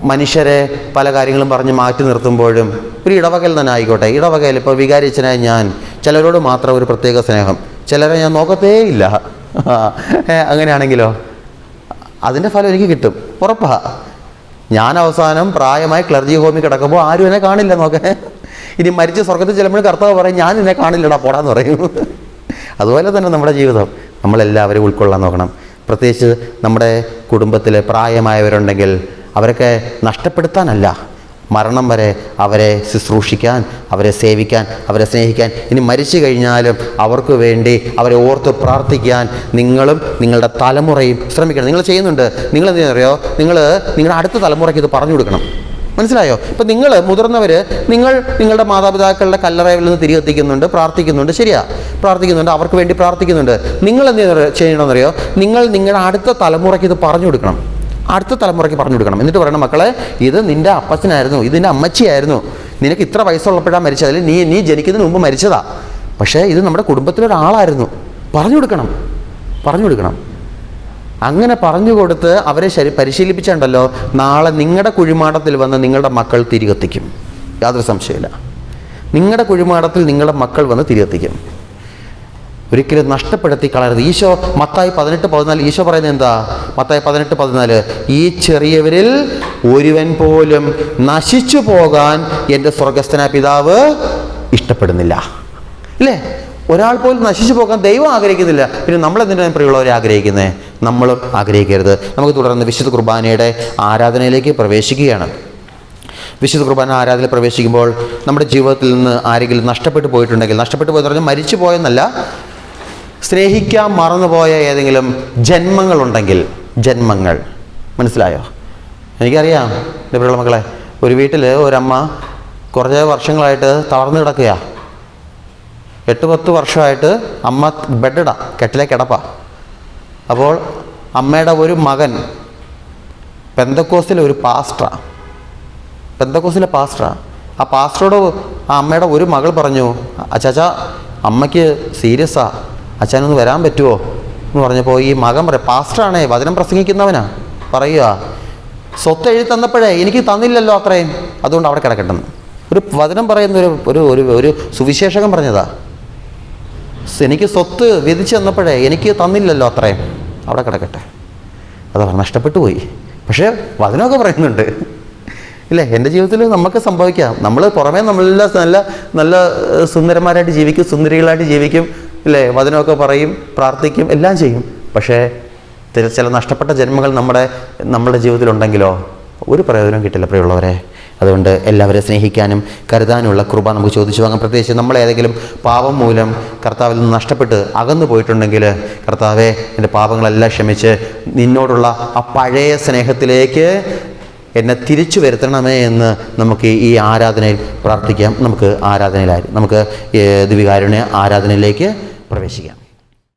മനുഷ്യരെ പല കാര്യങ്ങളും പറഞ്ഞ് മാറ്റി നിർത്തുമ്പോഴും, ഒരു ഇടവകയിൽ തന്നെ ആയിക്കോട്ടെ, ഇടവകയിൽ ഇപ്പോൾ വികാരിച്ചനായി ഞാൻ ചിലരോട് മാത്രം ഒരു പ്രത്യേക സ്നേഹം, ചിലരെ ഞാൻ നോക്കത്തേ ഇല്ല. അങ്ങനെയാണെങ്കിലോ അതിൻ്റെ ഫലം എനിക്ക് കിട്ടും, ഉറപ്പാ. ഞാൻ അവസാനം പ്രായമായി ക്ലർജി ഹോമിൽ കിടക്കുമ്പോൾ ആരും എന്നെ കാണില്ല. ഇനി മരിച്ച് സ്വർഗത്തിൽ ചെല്ലുമ്പോൾ കർത്താവ് പറയും, ഞാൻ എന്നെ കാണില്ലടാ, പോടാന്ന് പറയും. അതുപോലെ തന്നെ നമ്മുടെ ജീവിതം നമ്മളെല്ലാവരും ഉൾക്കൊള്ളാൻ നോക്കണം. പ്രത്യേകിച്ച് നമ്മുടെ കുടുംബത്തിൽ പ്രായമായവരുണ്ടെങ്കിൽ അവരൊക്കെ നഷ്ടപ്പെടുത്താനല്ല, മരണം വരെ അവരെ ശുശ്രൂഷിക്കാൻ, അവരെ സേവിക്കാൻ, അവരെ സ്നേഹിക്കാൻ, ഇനി മരിച്ചു കഴിഞ്ഞാലും അവർക്ക് വേണ്ടി അവരെ ഓർത്ത് പ്രാർത്ഥിക്കാൻ നിങ്ങളും നിങ്ങളുടെ തലമുറയും ശ്രമിക്കണം. നിങ്ങൾ ചെയ്യുന്നുണ്ട്. നിങ്ങൾ എന്തെന്നറിയോ? നിങ്ങളുടെ അടുത്ത തലമുറയ്ക്ക് ഇത് പറഞ്ഞു കൊടുക്കണം. മനസ്സിലായോ? ഇപ്പം നിങ്ങൾ മുതിർന്നവർ, നിങ്ങളുടെ മാതാപിതാക്കളുടെ കല്ലറയിൽ നിന്ന് തിരികെത്തിക്കുന്നുണ്ട്, പ്രാർത്ഥിക്കുന്നുണ്ട്, ശരിയാ, പ്രാർത്ഥിക്കുന്നുണ്ട്, അവർക്ക് വേണ്ടി പ്രാർത്ഥിക്കുന്നുണ്ട്. നിങ്ങൾ എന്ത് ചെയ്യണമെന്നറിയോ? നിങ്ങൾ നിങ്ങളുടെ അടുത്ത തലമുറയ്ക്ക് ഇത് പറഞ്ഞു കൊടുക്കണം. അടുത്ത തലമുറയ്ക്ക് പറഞ്ഞു കൊടുക്കണം. എന്നിട്ട് പറയണം, മക്കളെ ഇത് നിൻ്റെ അപ്പച്ചനായിരുന്നു, ഇത് നിൻ്റെ അമ്മച്ചിയായിരുന്നു, നിനക്ക് ഇത്ര വയസ്സുള്ളപ്പോഴാണ് മരിച്ചത്, അതിൽ നീ ജനിക്കുന്നതിന് മുമ്പ് മരിച്ചതാ, പക്ഷേ ഇത് നമ്മുടെ കുടുംബത്തിലൊരാളായിരുന്നു. പറഞ്ഞു കൊടുക്കണം. അങ്ങനെ പറഞ്ഞു കൊടുത്ത് അവരെ പരിശീലിപ്പിച്ചുണ്ടല്ലോ, നാളെ നിങ്ങളുടെ കുഴിമാടത്തിൽ വന്ന് നിങ്ങളുടെ മക്കൾ തിരികെത്തിക്കും. യാതൊരു സംശയമില്ല. നിങ്ങളുടെ കുഴിമാടത്തിൽ നിങ്ങളുടെ മക്കൾ വന്ന് തിരികെത്തിക്കും. ഒരിക്കലും നഷ്ടപ്പെടുത്തി കളയരുത്. ഈശോ മത്തായി 18:14 ഈശോ പറയുന്നത് എന്താ? മത്തായി 18:14 ഈ ചെറിയവരിൽ ഒരുവൻ പോലും നശിച്ചു പോകാൻ എൻ്റെ സ്വർഗസ്ഥനായ പിതാവ് ഇഷ്ടപ്പെടുന്നില്ല. അല്ലേ? ഒരാൾ പോലും നശിച്ചു പോകാൻ ദൈവം ആഗ്രഹിക്കുന്നില്ല. പിന്നെ നമ്മളെന്തിനാണ് പ്രിയമുള്ളവരെ ആഗ്രഹിക്കുന്നത്? നമ്മളും ആഗ്രഹിക്കരുത്. നമുക്ക് തുടർന്ന് വിശുദ്ധ കുർബാനയുടെ ആരാധനയിലേക്ക് പ്രവേശിക്കുകയാണ്. വിശുദ്ധ കുർബാന ആരാധനയിൽ പ്രവേശിക്കുമ്പോൾ നമ്മുടെ ജീവിതത്തിൽ നിന്ന് ആരെങ്കിലും നഷ്ടപ്പെട്ടു പോയിട്ടുണ്ടെങ്കിൽ, നഷ്ടപ്പെട്ടു പോയെന്ന് പറഞ്ഞാൽ മരിച്ചു പോയെന്നല്ല, സ്നേഹിക്കാൻ മറന്നുപോയ ഏതെങ്കിലും ജന്മങ്ങളുണ്ടെങ്കിൽ, ജന്മങ്ങൾ മനസ്സിലായോ? എനിക്കറിയാം എൻ്റെ പ്രിയമുള്ള മക്കളെ, ഒരു വീട്ടിൽ ഒരമ്മ കുറേ വർഷങ്ങളായിട്ട് തളർന്നു കിടക്കുക. 8-10 വർഷമായിട്ട് അമ്മ കെട്ടിലെ കിടപ്പാ. അപ്പോൾ അമ്മയുടെ ഒരു മകൻ പെന്തക്കോസ്തിലെ ഒരു പെന്തക്കോസ്തിലെ പാസ്റ്ററാ. ആ പാസ്റ്ററോട് ആ അമ്മയുടെ ഒരു മകൾ പറഞ്ഞു, അച്ചാച്ചാ അമ്മയ്ക്ക് സീരിയസാ, അച്ഛനൊന്ന് വരാൻ പറ്റുമോ എന്ന് പറഞ്ഞപ്പോൾ ഈ മകൻ പറയാം, പാസ്റ്ററാണേ, വചനം പ്രസംഗിക്കുന്നവനാ, പറയുക സ്വത്ത് എഴുതി തന്നപ്പോഴേ എനിക്ക് തന്നില്ലല്ലോ അത്രയും, അതുകൊണ്ട് അവിടെ കിടക്കട്ടെന്ന്. ഒരു വചനം പറയുന്ന ഒരു സുവിശേഷകൻ പറഞ്ഞതാ, എനിക്ക് സ്വത്ത് വിധിച്ച് തന്നപ്പോഴേ എനിക്ക് തന്നില്ലല്ലോ അത്രയും, അവിടെ കിടക്കട്ടെ. അത് നഷ്ടപ്പെട്ടു പോയി. പക്ഷേ വചനമൊക്കെ പറയുന്നുണ്ട് ഇല്ലേ? എൻ്റെ ജീവിതത്തിൽ നമുക്ക് സംഭവിക്കാം. നമ്മൾ പുറമേ നമ്മളെല്ലാം നല്ല നല്ല സുന്ദരന്മാരായിട്ട് ജീവിക്കും, സുന്ദരികളായിട്ട് ജീവിക്കും, ഇല്ലേ? വചനമൊക്കെ പറയും, പ്രാർത്ഥിക്കും, എല്ലാം ചെയ്യും. പക്ഷേ ചില നഷ്ടപ്പെട്ട ജന്മങ്ങൾ നമ്മുടെ ജീവിതത്തിലുണ്ടെങ്കിലോ ഒരു പ്രയോജനം കിട്ടില്ല പ്രിയമുള്ളവരെ. അതുകൊണ്ട് എല്ലാവരെയും സ്നേഹിക്കാനും കരുതാനുള്ള കൃപ നമുക്ക് ചോദിച്ചു വാങ്ങാം. പ്രത്യേകിച്ച് നമ്മളേതെങ്കിലും പാപം മൂലം കർത്താവിൽ നിന്ന് നഷ്ടപ്പെട്ട് അകന്നു പോയിട്ടുണ്ടെങ്കിൽ, കർത്താവെ എൻ്റെ പാപങ്ങളെല്ലാം ക്ഷമിച്ച് നിന്നോടുള്ള ആ പഴയ സ്നേഹത്തിലേക്ക് എന്നെ തിരിച്ചു വരുത്തണമേ എന്ന് നമുക്ക് ഈ ആരാധനയിൽ പ്രാർത്ഥിക്കാം. നമുക്ക് ദിവ്യകാരുണ്യ ആരാധനയിലേക്ക് പ്രവേശിക്കാം.